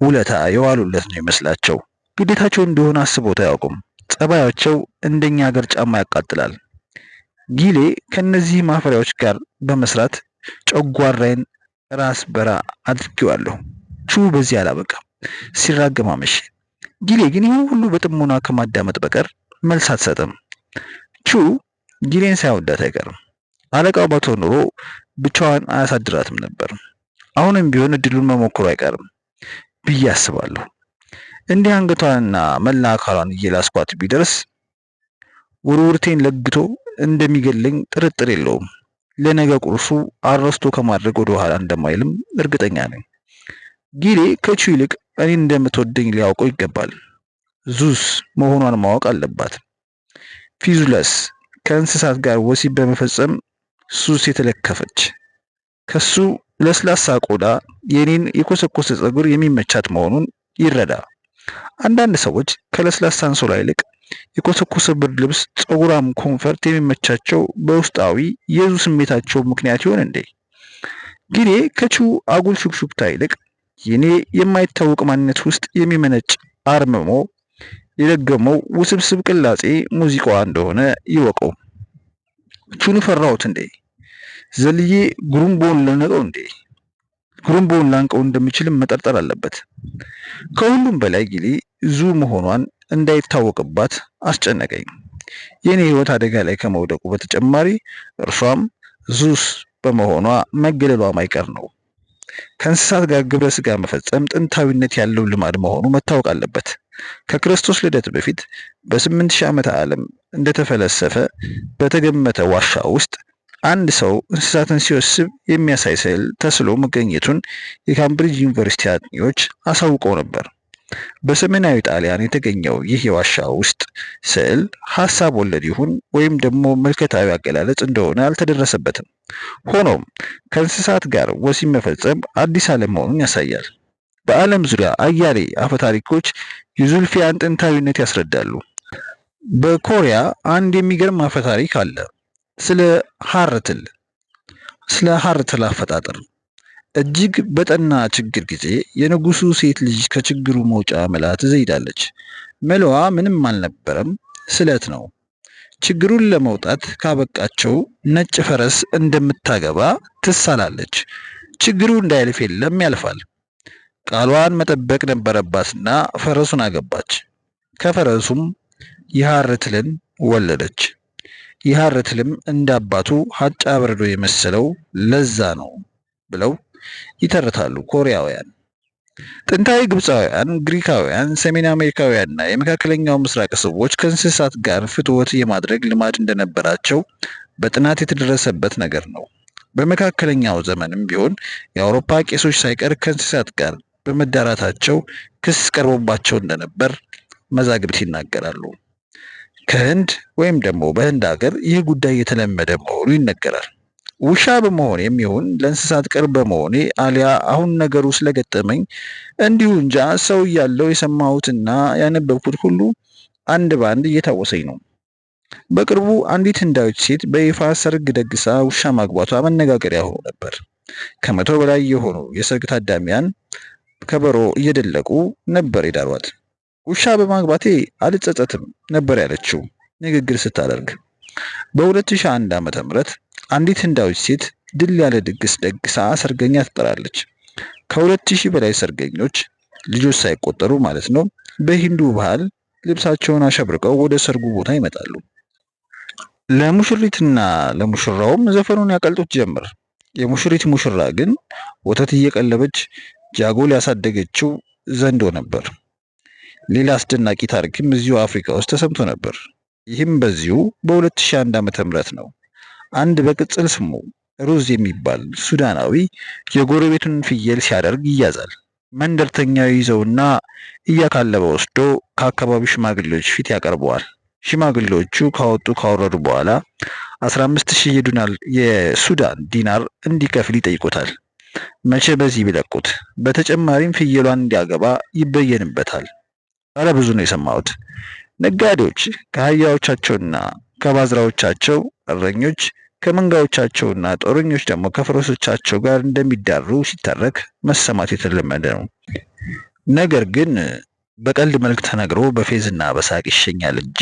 ውለታ የዋሉለት ነው ይመስላቸው። ግዴታቸው እንደሆነ አስቦት አያውቁም። ጸባያቸው እንደኛ ሀገር ጫማ ያቃጥላል። ጊሌ ከነዚህ ማፈሪያዎች ጋር በመስራት ጨጓራዬን ራስ በራ አድርጌዋለሁ። ቹ በዚህ አላበቃም። ሲራገም አመሸ። ጊሌ ግን ይህን ሁሉ በጥሞና ከማዳመጥ በቀር መልስ አትሰጥም። ቹ ጊሌን ሳይወዳት አይቀርም። አለቃው ባቶ ኑሮ ብቻዋን አያሳድራትም ነበር። አሁንም ቢሆን እድሉን መሞከሩ አይቀርም ብዬ አስባለሁ። እንዲህ አንገቷንና መላ አካሏን እየላስኳት ቢደርስ ውርውርቴን ለግቶ እንደሚገለኝ ጥርጥር የለውም። ለነገ ቁርሱ አረስቶ ከማድረግ ወደ ኋላ እንደማይልም እርግጠኛ ነኝ። ጊሌ ከቹ ይልቅ እኔን እንደምትወደኝ ሊያውቀው ይገባል። ዙስ መሆኗን ማወቅ አለባት። ፊዙለስ ከእንስሳት ጋር ወሲብ በመፈጸም ሱስ የተለከፈች፣ ከሱ ለስላሳ ቆዳ የኔን የኮሰኮሰ ፀጉር የሚመቻት መሆኑን ይረዳ። አንዳንድ ሰዎች ከለስላሳ አንሶላ ይልቅ የኮሰኮሰ ብርድ ልብስ፣ ፀጉራም ኮንፈርት የሚመቻቸው በውስጣዊ የዙ ስሜታቸው ምክንያት ይሆን እንዴ? ጊኔ ከቺው አጉል ሹክሹክታ ይልቅ የኔ የማይታወቅ ማንነት ውስጥ የሚመነጭ አርምሞ የደገመው ውስብስብ ቅላጼ ሙዚቃዋ እንደሆነ ይወቀው። ቹን ፈራሁት እንዴ? ዘልዬ ጉሩምቦን ለነቀው እንዴ? ጉሩምቦን ላንቀው እንደሚችልም መጠርጠር አለበት። ከሁሉም በላይ ጊሊ ዙ መሆኗን እንዳይታወቅባት አስጨነቀኝ። የኔ ህይወት አደጋ ላይ ከመውደቁ በተጨማሪ እርሷም ዙስ በመሆኗ መገለሏ ማይቀር ነው። ከእንስሳት ጋር ግብረ ስጋ መፈጸም ጥንታዊነት ያለው ልማድ መሆኑ መታወቅ አለበት። ከክርስቶስ ልደት በፊት በ8000 ዓመተ ዓለም እንደተፈለሰፈ በተገመተ ዋሻ ውስጥ አንድ ሰው እንስሳትን ሲወስብ የሚያሳይ ስዕል ተስሎ መገኘቱን የካምብሪጅ ዩኒቨርሲቲ አጥኚዎች አሳውቀው ነበር። በሰሜናዊ ጣሊያን የተገኘው ይህ የዋሻ ውስጥ ስዕል ሐሳብ ወለድ ይሁን ወይም ደግሞ ምልከታዊ አገላለጽ እንደሆነ አልተደረሰበትም። ሆኖም ከእንስሳት ጋር ወሲብ መፈጸም አዲስ አለመሆኑን ያሳያል። በዓለም ዙሪያ አያሌ አፈታሪኮች የዙልፊያን ጥንታዊነት ያስረዳሉ። በኮሪያ አንድ የሚገርም አፈታሪክ አለ። ስለ ሀርትል አፈጣጠር። እጅግ በጠና ችግር ጊዜ የንጉሱ ሴት ልጅ ከችግሩ መውጫ መላ ትዘይዳለች። መለዋ ምንም አልነበረም፣ ስለት ነው። ችግሩን ለመውጣት ካበቃቸው ነጭ ፈረስ እንደምታገባ ትሳላለች። ችግሩ እንዳያልፍ የለም ያልፋል። ቃሏን መጠበቅ ነበረባትና ፈረሱን አገባች። ከፈረሱም የሀርትልን ወለደች። የሀርትልም እንደ አባቱ ሀጫ በረዶ የመሰለው ለዛ ነው ብለው ይተርታሉ ኮሪያውያን። ጥንታዊ ግብፃውያን፣ ግሪካውያን፣ ሰሜን አሜሪካውያንና የመካከለኛው ምስራቅ ሰዎች ከእንስሳት ጋር ፍትወት የማድረግ ልማድ እንደነበራቸው በጥናት የተደረሰበት ነገር ነው። በመካከለኛው ዘመንም ቢሆን የአውሮፓ ቄሶች ሳይቀር ከእንስሳት ጋር በመዳራታቸው ክስ ቀርቦባቸው እንደነበር መዛግብት ይናገራሉ። ከህንድ ወይም ደግሞ በህንድ ሀገር ይህ ጉዳይ የተለመደ መሆኑ ይነገራል። ውሻ በመሆኔም ይሁን ለእንስሳት ቅርብ በመሆኔ አሊያ አሁን ነገሩ ስለገጠመኝ እንዲሁ እንጃ ሰው እያለው የሰማሁትና ያነበብኩት ሁሉ አንድ በአንድ እየታወሰኝ ነው። በቅርቡ አንዲት ህንዳዊት ሴት በይፋ ሰርግ ደግሳ ውሻ ማግባቷ መነጋገሪያ ሆኖ ነበር። ከመቶ በላይ የሆኑ የሰርግ ታዳሚያን ከበሮ እየደለቁ ነበር የዳሯት። ውሻ በማግባቴ አልጸጸትም ነበር ያለችው ንግግር ስታደርግ። በ2001 ዓ.ም አንዲት ህንዳዊት ሴት ድል ያለ ድግስ ደግሳ ሰርገኛ ትጠራለች። ከ2000 በላይ ሰርገኞች ልጆች ሳይቆጠሩ ማለት ነው በሂንዱ ባህል ልብሳቸውን አሸብርቀው ወደ ሰርጉ ቦታ ይመጣሉ። ለሙሽሪትና ለሙሽራውም ዘፈኑን ያቀልጡት ጀመር። የሙሽሪት ሙሽራ ግን ወተት እየቀለበች ጃጎል ያሳደገችው ዘንዶ ነበር። ሌላ አስደናቂ ታሪክም እዚሁ አፍሪካ ውስጥ ተሰምቶ ነበር። ይህም በዚሁ በ2001 ዓ.ም ነው። አንድ በቅጽል ስሙ ሩዝ የሚባል ሱዳናዊ የጎረቤቱን ፍየል ሲያደርግ ይያዛል። መንደርተኛው ይዘውና እያካለበ ወስዶ ከአካባቢው ሽማግሌዎች ፊት ያቀርበዋል። ሽማግሌዎቹ ካወረዱ በኋላ 15000 የሱዳን ዲናር እንዲከፍል ይጠይቁታል። መቼ በዚህ ቢለቁት፣ በተጨማሪም ፍየሏን እንዲያገባ ይበየንበታል። ባለ ብዙ ነው የሰማሁት። ነጋዴዎች ከአህያዎቻቸውና ከባዝራዎቻቸው፣ እረኞች ከመንጋዎቻቸውና ጦረኞች ደግሞ ከፈረሶቻቸው ጋር እንደሚዳሩ ሲተረክ መሰማት የተለመደ ነው። ነገር ግን በቀልድ መልክ ተነግሮ በፌዝና በሳቅ ይሸኛል እንጂ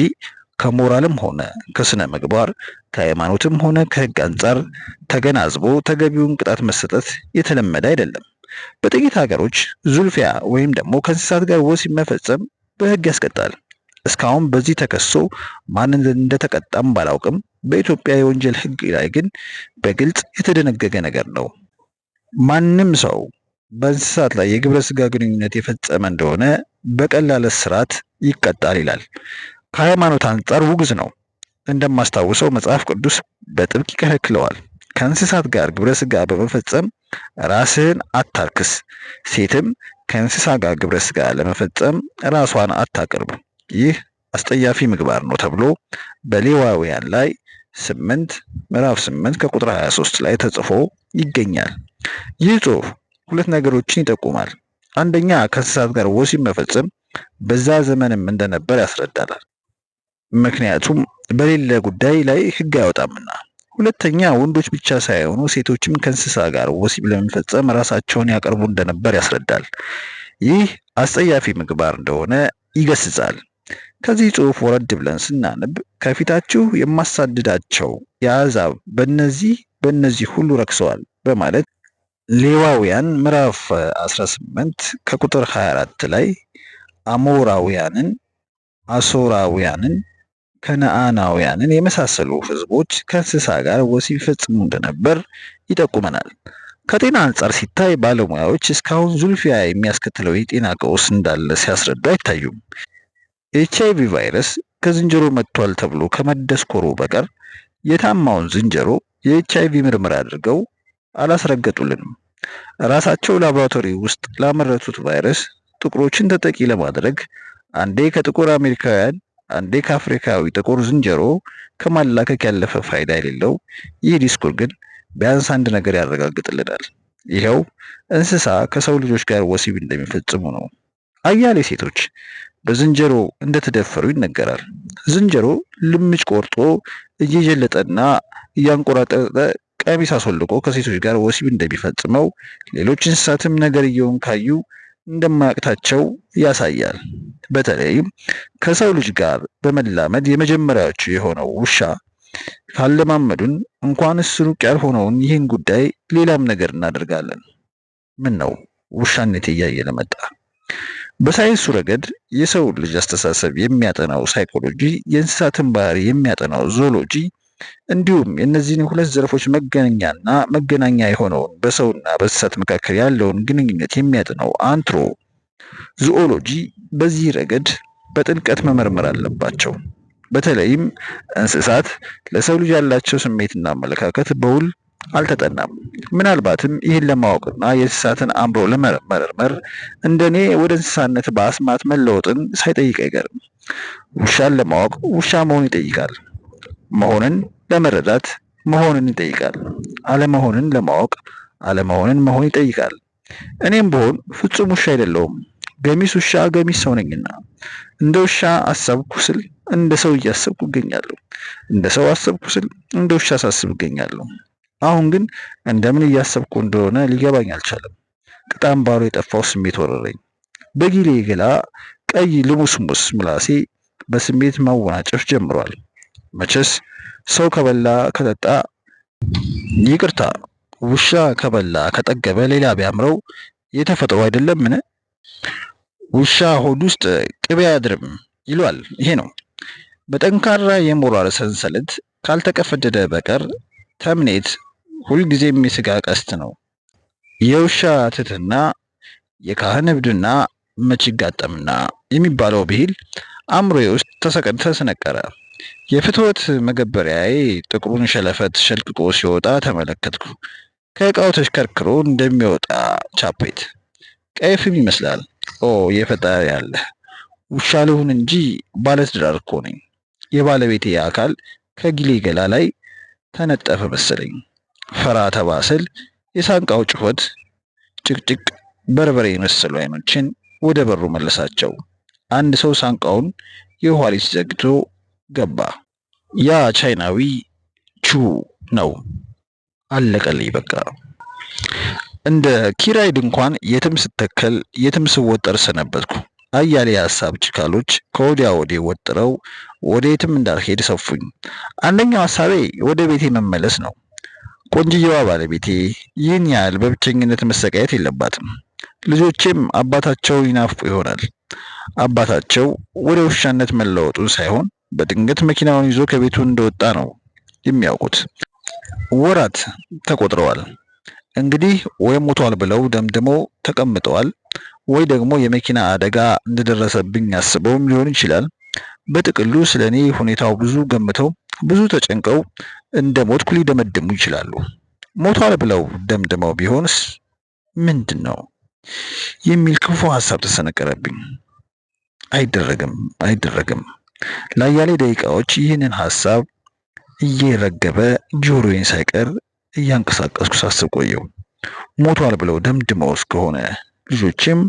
ከሞራልም ሆነ ከስነ ምግባር ከሃይማኖትም ሆነ ከሕግ አንጻር ተገናዝቦ ተገቢውን ቅጣት መሰጠት የተለመደ አይደለም። በጥቂት ሀገሮች ዙልፊያ ወይም ደግሞ ከእንስሳት ጋር ወሲብ መፈጸም በሕግ ያስቀጣል። እስካሁን በዚህ ተከሶ ማን እንደተቀጣም ባላውቅም በኢትዮጵያ የወንጀል ሕግ ላይ ግን በግልጽ የተደነገገ ነገር ነው። ማንም ሰው በእንስሳት ላይ የግብረ ስጋ ግንኙነት የፈጸመ እንደሆነ በቀላል እስራት ይቀጣል ይላል። ከሃይማኖት አንጻር ውግዝ ነው። እንደማስታውሰው መጽሐፍ ቅዱስ በጥብቅ ይከለክለዋል። ከእንስሳት ጋር ግብረ ስጋ በመፈጸም ራስህን አታርክስ፣ ሴትም ከእንስሳ ጋር ግብረ ስጋ ለመፈጸም ራሷን አታቅርብ፣ ይህ አስጠያፊ ምግባር ነው ተብሎ በሌዋውያን ላይ 8 ምዕራፍ 8 ከቁጥር 23 ላይ ተጽፎ ይገኛል። ይህ ጽሑፍ ሁለት ነገሮችን ይጠቁማል። አንደኛ ከእንስሳት ጋር ወሲብ መፈጸም በዛ ዘመንም እንደነበር ያስረዳል። ምክንያቱም በሌለ ጉዳይ ላይ ሕግ አይወጣምና። ሁለተኛ ወንዶች ብቻ ሳይሆኑ ሴቶችም ከእንስሳ ጋር ወሲብ ለመፈጸም ራሳቸውን ያቀርቡ እንደነበር ያስረዳል። ይህ አስጸያፊ ምግባር እንደሆነ ይገስጻል። ከዚህ ጽሑፍ ወረድ ብለን ስናነብ ከፊታችሁ የማሳድዳቸው የአሕዛብ በእነዚህ ሁሉ ረክሰዋል በማለት ሌዋውያን ምዕራፍ 18 ከቁጥር 24 ላይ አሞራውያንን፣ አሶራውያንን፣ ከነአናውያንን የመሳሰሉ ሕዝቦች ከእንስሳ ጋር ወሲብ ይፈጽሙ እንደነበር ይጠቁመናል። ከጤና አንጻር ሲታይ ባለሙያዎች እስካሁን ዙልፊያ የሚያስከትለው የጤና ቀውስ እንዳለ ሲያስረዱ አይታዩም። ኤችአይቪ ቫይረስ ከዝንጀሮ መጥቷል ተብሎ ከመደስኮሩ በቀር የታማውን ዝንጀሮ የኤችአይቪ ምርመራ አድርገው አላስረገጡልንም። ራሳቸው ላቦራቶሪ ውስጥ ላመረቱት ቫይረስ ጥቁሮችን ተጠቂ ለማድረግ አንዴ ከጥቁር አሜሪካውያን አንዴ ከአፍሪካዊ ጥቁር ዝንጀሮ ከማላከክ ያለፈ ፋይዳ የሌለው ይህ ዲስኩር ግን ቢያንስ አንድ ነገር ያረጋግጥልናል። ይኸው እንስሳ ከሰው ልጆች ጋር ወሲብ እንደሚፈጽሙ ነው። አያሌ ሴቶች በዝንጀሮ እንደተደፈሩ ይነገራል። ዝንጀሮ ልምጭ ቆርጦ እየጀለጠና እያንቆራጠጠ ቀሚስ አስወልቆ ከሴቶች ጋር ወሲብ እንደሚፈጽመው ሌሎች እንስሳትም ነገርየውን ካዩ እንደማያቅታቸው ያሳያል። በተለይም ከሰው ልጅ ጋር በመላመድ የመጀመሪያዎቹ የሆነው ውሻ ካለማመዱን እንኳንስ ሩቅ ያልሆነውን ይህን ጉዳይ ሌላም ነገር እናደርጋለን። ምን ነው ውሻነት እያየለ መጣ። በሳይንሱ ረገድ የሰው ልጅ አስተሳሰብ የሚያጠናው ሳይኮሎጂ፣ የእንስሳትን ባህሪ የሚያጠናው ዞሎጂ እንዲሁም የእነዚህን ሁለት ዘርፎች መገናኛ የሆነውን በሰውና በእንስሳት መካከል ያለውን ግንኙነት የሚያጠናው አንትሮ ዙኦሎጂ በዚህ ረገድ በጥልቀት መመርመር አለባቸው። በተለይም እንስሳት ለሰው ልጅ ያላቸው ስሜትና አመለካከት በውል አልተጠናም። ምናልባትም ይህን ለማወቅና የእንስሳትን አእምሮ ለመመርመር እንደኔ ወደ እንስሳነት በአስማት መለወጥን ሳይጠይቅ አይቀርም። ውሻን ለማወቅ ውሻ መሆን ይጠይቃል። መሆንን ለመረዳት መሆንን ይጠይቃል። አለመሆንን ለማወቅ አለመሆንን መሆን ይጠይቃል። እኔም ብሆን ፍጹም ውሻ አይደለሁም። ገሚስ ውሻ ገሚስ ሰው ነኝና እንደ ውሻ አሰብኩ ስል እንደ ሰው እያሰብኩ እገኛለሁ። እንደ ሰው አሰብኩ ስል እንደ ውሻ ሳስብ እገኛለሁ። አሁን ግን እንደምን እያሰብኩ እንደሆነ ሊገባኝ አልቻለም። ቅጣም ባሮ የጠፋው ስሜት ወረረኝ። በጊሌ ገላ ቀይ ልሙስሙስ ምላሴ በስሜት ማወናጨፍ ጀምሯል። መቼስ ሰው ከበላ ከጠጣ ይቅርታ፣ ውሻ ከበላ ከጠገበ ሌላ ቢያምረው የተፈጥሮ አይደለምን? ውሻ ሆድ ውስጥ ቅቤ አያድርም ይሏል። ይሄ ነው። በጠንካራ የሞራል ሰንሰለት ካልተቀፈደደ በቀር ተምኔት ሁልጊዜም የስጋ ቀስት ነው። የውሻ ትህትና የካህን እብድና መች ይጋጠምና የሚባለው ብሂል አእምሮዬ ውስጥ ተሰነቀረ። የፍትወት መገበሪያዬ ጥቁሩን ሸለፈት ሸልቅቆ ሲወጣ ተመለከትኩ። ከእቃው ተሽከርክሮ እንደሚወጣ ቻፔት ቀይ ፍም ይመስላል። ኦ የፈጣሪ ያለ ውሻ ልሁን እንጂ ባለትዳር እኮ ነኝ። የባለቤቴ አካል ከጊሌ ገላ ላይ ተነጠፈ መሰለኝ። ፈራ ተባስል የሳንቃው ጩኸት ጭቅጭቅ በርበሬ የመሰሉ አይኖችን ወደ በሩ መለሳቸው። አንድ ሰው ሳንቃውን የኋሊት ዘግቶ ገባ። ያ ቻይናዊ ቹ ነው። አለቀልኝ በቃ። እንደ ኪራይ ድንኳን የትም ስተከል የትም ስወጠር ሰነበትኩ። አያሌ የሀሳብ ችካሎች ከወዲያ ወዲህ ወጥረው ወደ የትም እንዳልሄድ ሰፉኝ። አንደኛው ሀሳቤ ወደ ቤቴ መመለስ ነው። ቆንጅየዋ ባለቤቴ ይህን ያህል በብቸኝነት መሰቃየት የለባትም። ልጆቼም አባታቸው ይናፍቁ ይሆናል። አባታቸው ወደ ውሻነት መለወጡን ሳይሆን በድንገት መኪናውን ይዞ ከቤቱ እንደወጣ ነው የሚያውቁት። ወራት ተቆጥረዋል። እንግዲህ ወይ ሞቷል ብለው ደምድመው ተቀምጠዋል፣ ወይ ደግሞ የመኪና አደጋ እንደደረሰብኝ አስበውም ሊሆን ይችላል። በጥቅሉ ስለኔ ሁኔታው ብዙ ገምተው ብዙ ተጨንቀው እንደ ሞትኩ ሊደመድሙ ይችላሉ። ሞቷል ብለው ደምድመው ቢሆንስ ምንድን ነው የሚል ክፉ ሀሳብ ተሰነቀረብኝ። አይደረግም። ለአያሌ ደቂቃዎች ይህንን ሀሳብ እየረገበ ጆሮዬን ሳይቀር እያንቀሳቀስኩ ሳስብ ቆየው። ሞቷል ብለው ደምድመው እስከሆነ ልጆቼም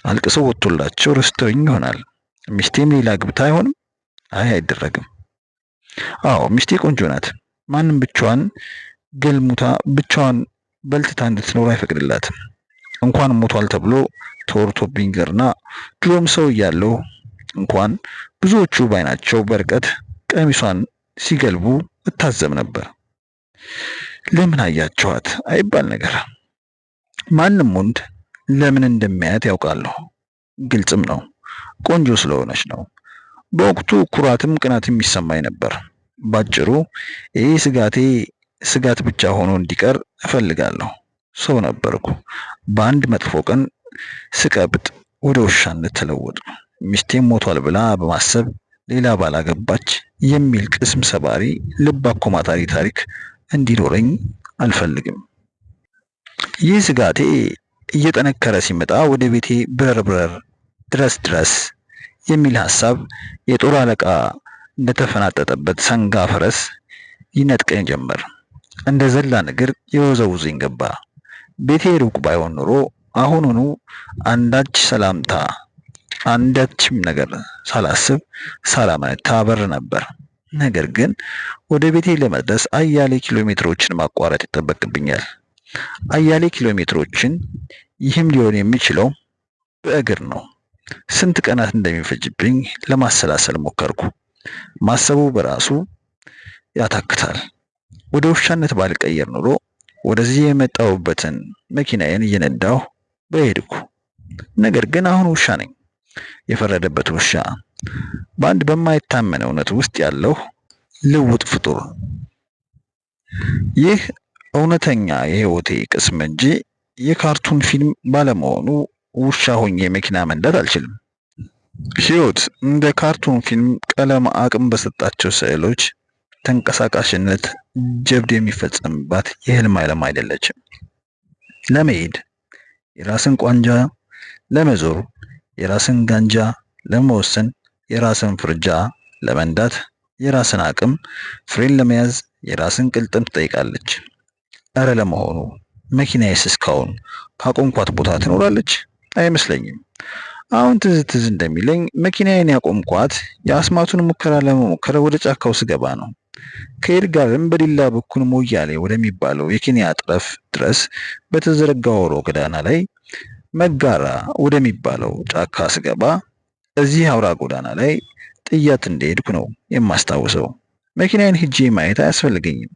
አልቅሰው ወጥቶላቸው ረስተውኝ ይሆናል። ሚስቴም ሌላ ግብታ አይሆንም? አይ አይደረግም። አዎ ሚስቴ ቆንጆ ናት። ማንም ብቻዋን ገልሙታ ብቻዋን በልትታ እንድትኖር አይፈቅድላትም። እንኳን ሞቷል ተብሎ ተወርቶብኝ ገርና ድሮም ሰው እያለሁ እንኳን ብዙዎቹ ባይናቸው በርቀት ቀሚሷን ሲገልቡ እታዘብ ነበር። ለምን አያቸዋት አይባል ነገር። ማንም ወንድ ለምን እንደሚያያት ያውቃለሁ። ግልጽም ነው። ቆንጆ ስለሆነች ነው። በወቅቱ ኩራትም ቅናትም ይሰማኝ ነበር። ባጭሩ ይሄ ስጋት ብቻ ሆኖ እንዲቀር እፈልጋለሁ። ሰው ነበርኩ። በአንድ መጥፎ ቀን ስቀብጥ ወደ ውሻነት ተለወጥ። ሚስቴም ሞቷል ብላ በማሰብ ሌላ ባላገባች የሚል ቅስም ሰባሪ ልብ አኮማታሪ ታሪክ እንዲኖረኝ አልፈልግም። ይህ ስጋቴ እየጠነከረ ሲመጣ ወደ ቤቴ ብረር ድረስ የሚል ሐሳብ የጦር አለቃ እንደተፈናጠጠበት ሰንጋ ፈረስ ይነጥቀኝ ጀመር። እንደ ዘላን እግር የወዘውዘኝ ገባ። ቤቴ ሩቅ ባይሆን ኖሮ አሁኑኑ አንዳችም ነገር ሳላስብ ሳላመነታ በር ነበር። ነገር ግን ወደ ቤቴ ለመድረስ አያሌ ኪሎ ሜትሮችን ማቋረጥ ይጠበቅብኛል። አያሌ ኪሎ ሜትሮችን ይህም ሊሆን የሚችለው በእግር ነው። ስንት ቀናት እንደሚፈጅብኝ ለማሰላሰል ሞከርኩ። ማሰቡ በራሱ ያታክታል። ወደ ውሻነት ባልቀየር ኖሮ ወደዚህ የመጣሁበትን መኪናዬን እየነዳሁ በሄድኩ። ነገር ግን አሁን ውሻ ነኝ፣ የፈረደበት ውሻ፣ በአንድ በማይታመን እውነት ውስጥ ያለው ልውጥ ፍጡር። ይህ እውነተኛ የህይወቴ ቅስም እንጂ የካርቱን ፊልም ባለመሆኑ ውሻ ሆኜ መኪና መንዳት አልችልም። ህይወት እንደ ካርቱን ፊልም ቀለም አቅም በሰጣቸው ስዕሎች ተንቀሳቃሽነት ጀብድ የሚፈጸምባት የህልም ዓለም አይደለችም። ለመሄድ የራስን ቋንጃ፣ ለመዞር የራስን ጋንጃ፣ ለመወሰን የራስን ፍርጃ፣ ለመንዳት የራስን አቅም፣ ፍሬን ለመያዝ የራስን ቅልጥም ትጠይቃለች። እረ ለመሆኑ መኪናዬስ እስካሁን ካቆምኳት ቦታ ትኖራለች? አይመስለኝም። አሁን ትዝ እንደሚለኝ መኪናዬን ያቆምኳት የአስማቱን ሙከራ ለመሞከር ወደ ጫካው ስገባ ነው። ከይርጋለም በዲላ በኩል ሞያሌ ወደሚባለው የኬንያ ጠረፍ ድረስ በተዘረጋው አውራ ጎዳና ላይ መጋራ ወደሚባለው ጫካ ስገባ እዚህ አውራ ጎዳና ላይ ጥያት እንደሄድኩ ነው የማስታውሰው። መኪናዬን ሂጄ ማየት አያስፈልገኝም።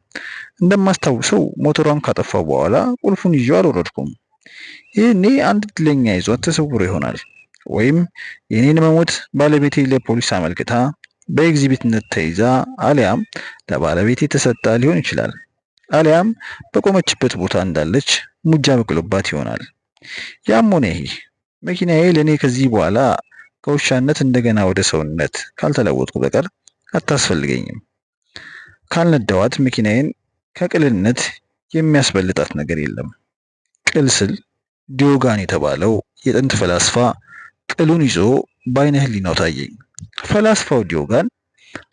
እንደማስታውሰው ሞተሯን ካጠፋው በኋላ ቁልፉን ይዤው አልወረድኩም። ይህኔ አንድ እድለኛ ይዟት ተሰውሮ ይሆናል። ወይም የኔን መሞት ባለቤቴ ለፖሊስ አመልክታ በኤግዚቢትነት ተይዛ አሊያም ለባለቤቴ ተሰጣ ሊሆን ይችላል። አሊያም በቆመችበት ቦታ እንዳለች ሙጃ በቅሎባት ይሆናል። ያም ሆነ ይህ መኪናዬ ለኔ ከዚህ በኋላ ከውሻነት እንደገና ወደ ሰውነት ካልተለወጥኩ በቀር አታስፈልገኝም። ካልነዳዋት መኪናዬን ከቅልነት የሚያስበልጣት ነገር የለም። ቅል ስል ዲዮጋን የተባለው የጥንት ፈላስፋ ቅሉን ይዞ በዓይነ ህሊናው ታየኝ። ፈላስፋው ዲዮጋን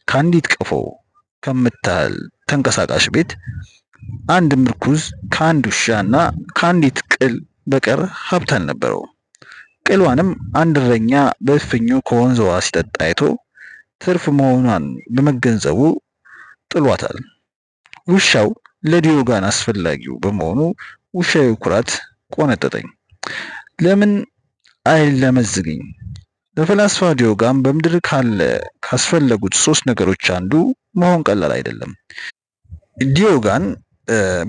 ከአንዲት ቀፎ ከምታህል ተንቀሳቃሽ ቤት አንድ ምርኩዝ ከአንድ ውሻና ከአንዲት ቅል በቀር ሀብት አልነበረው። ቅሏንም አንድ እረኛ በእፍኙ ከወንዝ ውሃ ሲጠጣ አይቶ ትርፍ መሆኗን በመገንዘቡ ጥሏታል። ውሻው ለዲዮጋን አስፈላጊው በመሆኑ ውሻዊ ኩራት ቆነጠጠኝ። ለምን አይለመዝግኝ? ለፈላስፋ ዲዮጋን በምድር ካስፈለጉት 3 ነገሮች አንዱ መሆን ቀላል አይደለም። ዲዮጋን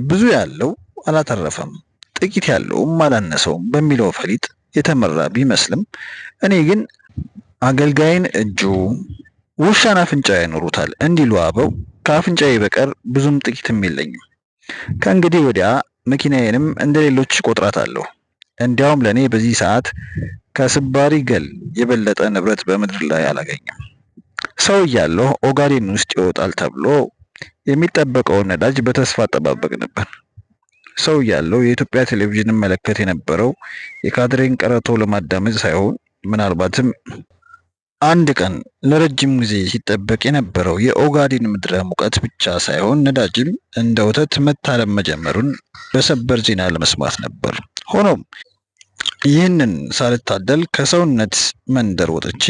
ብዙ ያለው አላተረፈም፣ ጥቂት ያለውም አላነሰውም በሚለው ፈሊጥ የተመራ ቢመስልም እኔ ግን አገልጋይን እጁ ውሻን አፍንጫ ያኖሩታል እንዲሉ አበው ከአፍንጫዬ በቀር ብዙም ጥቂትም የለኝም። ከእንግዲህ ወዲያ መኪናዬንም እንደሌሎች ቆጥራታለሁ። እንዲያውም ለኔ በዚህ ሰዓት ከስባሪ ገል የበለጠ ንብረት በምድር ላይ አላገኝም። ሰው እያለሁ ኦጋዴን ውስጥ ይወጣል ተብሎ የሚጠበቀውን ነዳጅ በተስፋ አጠባበቅ ነበር። ሰው እያለሁ የኢትዮጵያ ቴሌቪዥን መለከት የነበረው የካድሬን ቀረቶ ለማዳመጥ ሳይሆን ምናልባትም አንድ ቀን ለረጅም ጊዜ ሲጠበቅ የነበረው የኦጋዴን ምድረ ሙቀት ብቻ ሳይሆን ነዳጅም እንደ ወተት መታለም መጀመሩን በሰበር ዜና ለመስማት ነበር። ሆኖም ይህንን ሳልታደል ከሰውነት መንደር ወጥቼ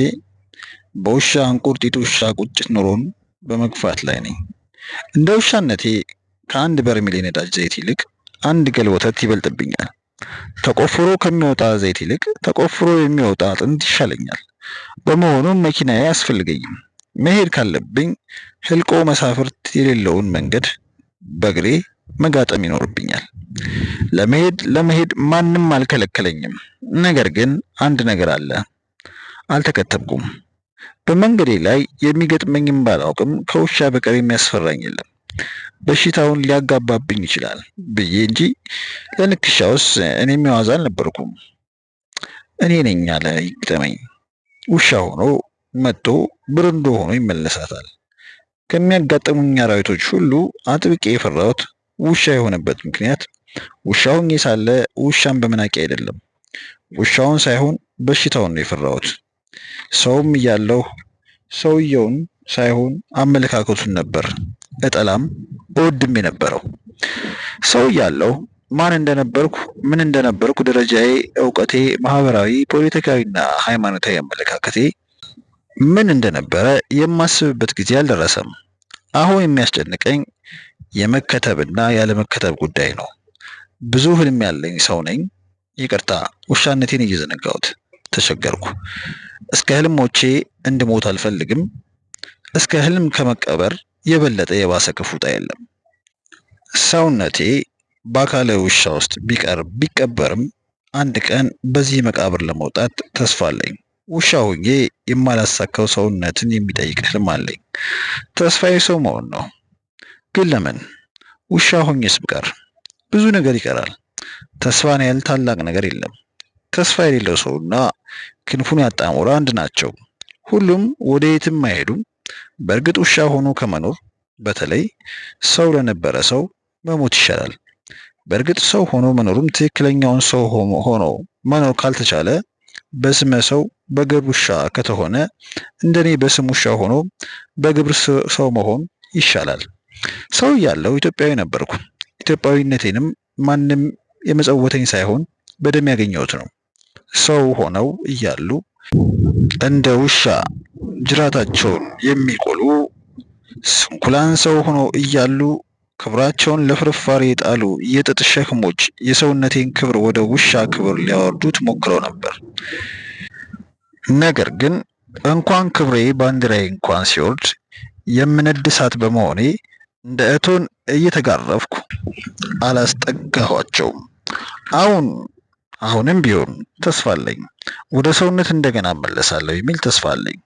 በውሻ እንቁርጢት ውሻ ቁጭት ኑሮን በመግፋት ላይ ነኝ። እንደ ውሻነቴ ከአንድ በርሜል የነዳጅ ዘይት ይልቅ አንድ ገል ወተት ይበልጥብኛል። ተቆፍሮ ከሚወጣ ዘይት ይልቅ ተቆፍሮ የሚወጣ አጥንት ይሻለኛል። በመሆኑም መኪናዬ አያስፈልገኝም። መሄድ ካለብኝ ህልቆ መሳፍርት የሌለውን መንገድ በእግሬ መጋጠም ይኖርብኛል። ለመሄድ ማንም አልከለከለኝም። ነገር ግን አንድ ነገር አለ፣ አልተከተብኩም። በመንገዴ ላይ የሚገጥመኝም ባላውቅም ከውሻ በቀር የሚያስፈራኝ የለም። በሽታውን ሊያጋባብኝ ይችላል ብዬ እንጂ ለንክሻውስ እኔም የዋዛ አልነበርኩም። እኔ ነኝ ያለ ይግጠመኝ። ውሻ ሆኖ መጥቶ ብርንዶ ሆኖ ይመለሳታል። ከሚያጋጥሙኝ አራዊቶች ሁሉ አጥብቄ የፈራሁት ውሻ የሆነበት ምክንያት ውሻ ሆኜ ሳለ ውሻን በመናቄ አይደለም፣ ውሻውን ሳይሆን በሽታውን ነው የፈራሁት። ሰውም እያለሁ ሰውየውን ሳይሆን አመለካከቱን ነበር እጠላም እወድም የነበረው። ሰው እያለሁ ማን እንደነበርኩ ምን እንደነበርኩ ደረጃዬ፣ እውቀቴ፣ ማህበራዊ፣ ፖለቲካዊና ሃይማኖታዊ አመለካከቴ ምን እንደነበረ የማስብበት ጊዜ አልደረሰም። አሁን የሚያስጨንቀኝ የመከተብና ያለመከተብ ጉዳይ ነው። ብዙ ህልም ያለኝ ሰው ነኝ። ይቅርታ ውሻነቴን እየዘነጋሁት ተቸገርኩ። እስከ ህልሞቼ እንድሞት አልፈልግም። እስከ ህልም ከመቀበር የበለጠ የባሰ ክፉጣ የለም። ሰውነቴ በአካለ ውሻ ውስጥ ቢቀበርም አንድ ቀን በዚህ መቃብር ለመውጣት ተስፋ አለኝ። ውሻ ሆኜ የማላሳካው ሰውነትን የሚጠይቅ ህልም አለኝ። ተስፋዬ ሰው መሆን ነው። ግን ለምን ውሻ ሆኜስ ብቀር? ብዙ ነገር ይቀራል። ተስፋን ያህል ታላቅ ነገር የለም። ተስፋ የሌለው ሰውና ክንፉን ያጣ አሞራ አንድ ናቸው። ሁሉም ወደ የትም አይሄዱም። በእርግጥ ውሻ ሆኖ ከመኖር በተለይ ሰው ለነበረ ሰው መሞት ይሻላል። በእርግጥ ሰው ሆኖ መኖሩም ትክክለኛውን ሰው ሆኖ መኖር ካልተቻለ በስመ ሰው በግብር ውሻ ከተሆነ እንደኔ በስም ውሻ ሆኖ በግብር ሰው መሆን ይሻላል። ሰው እያለሁ ኢትዮጵያዊ ነበርኩ። ኢትዮጵያዊነቴንም ማንም የመጸወተኝ ሳይሆን በደም ያገኘሁት ነው። ሰው ሆነው እያሉ እንደ ውሻ ጅራታቸውን የሚቆሉ ስንኩላን ሰው ሆነው እያሉ ክብራቸውን ለፍርፋሪ የጣሉ የጥጥ ሸክሞች የሰውነቴን ክብር ወደ ውሻ ክብር ሊያወርዱት ሞክረው ነበር። ነገር ግን እንኳን ክብሬ ባንዲራዬ እንኳን ሲወርድ የምነድ እሳት በመሆኔ እንደ እቶን እየተጋረፍኩ አላስጠጋኋቸውም። አሁንም ቢሆን ተስፋ አለኝ። ወደ ሰውነት እንደገና እመለሳለሁ የሚል ተስፋ አለኝ።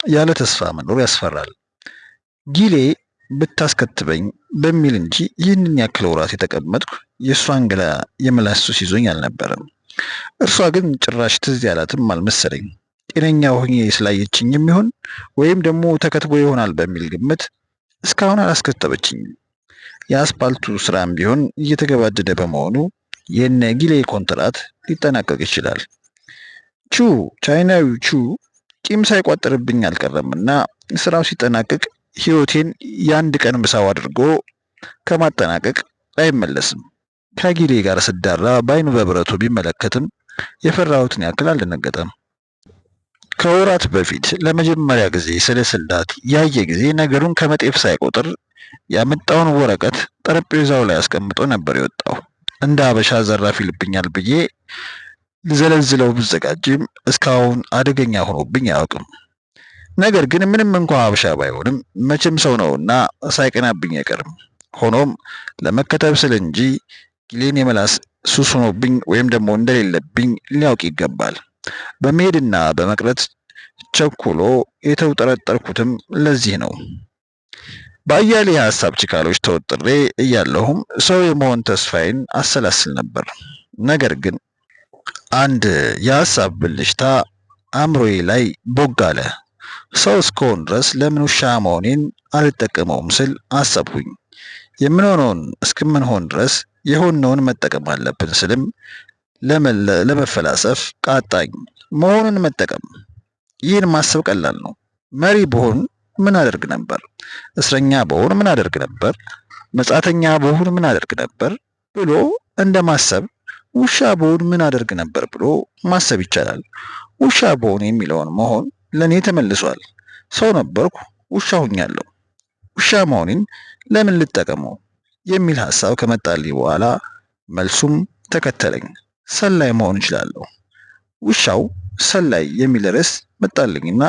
ያለ ተስፋ መኖር ያስፈራል። ጊሌ ብታስከትበኝ በሚል እንጂ ይህንን ያክል ወራት የተቀመጥኩ የእሷን ገላ የምላስ ሱስ ይዞኝ አልነበረም። እርሷ ግን ጭራሽ ትዝ ያላትም አልመሰለኝ። ጤነኛ ሆኜ ስላየችኝ የሚሆን ወይም ደግሞ ተከትቦ ይሆናል በሚል ግምት እስካሁን አላስከተበችኝም። የአስፓልቱ ስራም ቢሆን እየተገባደደ በመሆኑ የነ ጊሌ ኮንትራት ሊጠናቀቅ ይችላል። ቻይናዊው ቹ ቂም ሳይቋጠርብኝ አልቀረምና ስራው ሲጠናቀቅ ህይወቴን የአንድ ቀን ምሳው አድርጎ ከማጠናቀቅ አይመለስም። ከጊሌ ጋር ስዳራ በአይኑ በብረቱ ቢመለከትም የፈራሁትን ያክል አልደነገጠም። ከወራት በፊት ለመጀመሪያ ጊዜ ስለ ስላቴ ያየ ጊዜ ነገሩን ከመጤፍ ሳይቆጥር ያመጣውን ወረቀት ጠረጴዛው ላይ አስቀምጦ ነበር የወጣው። እንደ አበሻ ዘራፍ ይልብኛል ብዬ ልዘለዝለው ብዘጋጅም እስካሁን አደገኛ ሆኖብኝ አያውቅም። ነገር ግን ምንም እንኳን አበሻ ባይሆንም መቼም ሰው ነውና ሳይቀናብኝ አይቀርም። ሆኖም ለመከተብ ስል እንጂ ጊሌን የመላስ ሱስ ሆኖብኝ ወይም ደግሞ እንደሌለብኝ ሊያውቅ ይገባል። በመሄድና በመቅረት ቸኩሎ የተውጠረጠርኩትም ለዚህ ነው። በአያሌ የሀሳብ ችካሎች ተወጥሬ እያለሁም ሰው የመሆን ተስፋዬን አሰላስል ነበር። ነገር ግን አንድ የሀሳብ ብልሽታ አእምሮዬ ላይ ቦግ አለ። ሰው እስከሆን ድረስ ለምን ውሻ መሆኔን አልጠቀመውም ስል አሰብኩኝ። የምንሆነውን እስከምንሆን ድረስ የሆነውን መጠቀም አለብን ስልም ለመፈላሰፍ ቃጣኝ። መሆኑን መጠቀም፣ ይህን ማሰብ ቀላል ነው። መሪ ብሆን ምን አደርግ ነበር? እስረኛ ብሆን ምን አደርግ ነበር? መጻተኛ ብሆን ምን አደርግ ነበር ብሎ እንደማሰብ ውሻ ብሆን ምን አደርግ ነበር ብሎ ማሰብ ይቻላል። ውሻ ብሆን የሚለውን መሆን ለኔ ተመልሷል። ሰው ነበርኩ፣ ውሻ ሆኛለሁ። ውሻ መሆኔን ለምን ልጠቀመው የሚል ሐሳብ ከመጣልኝ በኋላ መልሱም ተከተለኝ። ሰላይ መሆን እችላለሁ። ውሻው ሰላይ የሚል ርዕስ መጣልኝና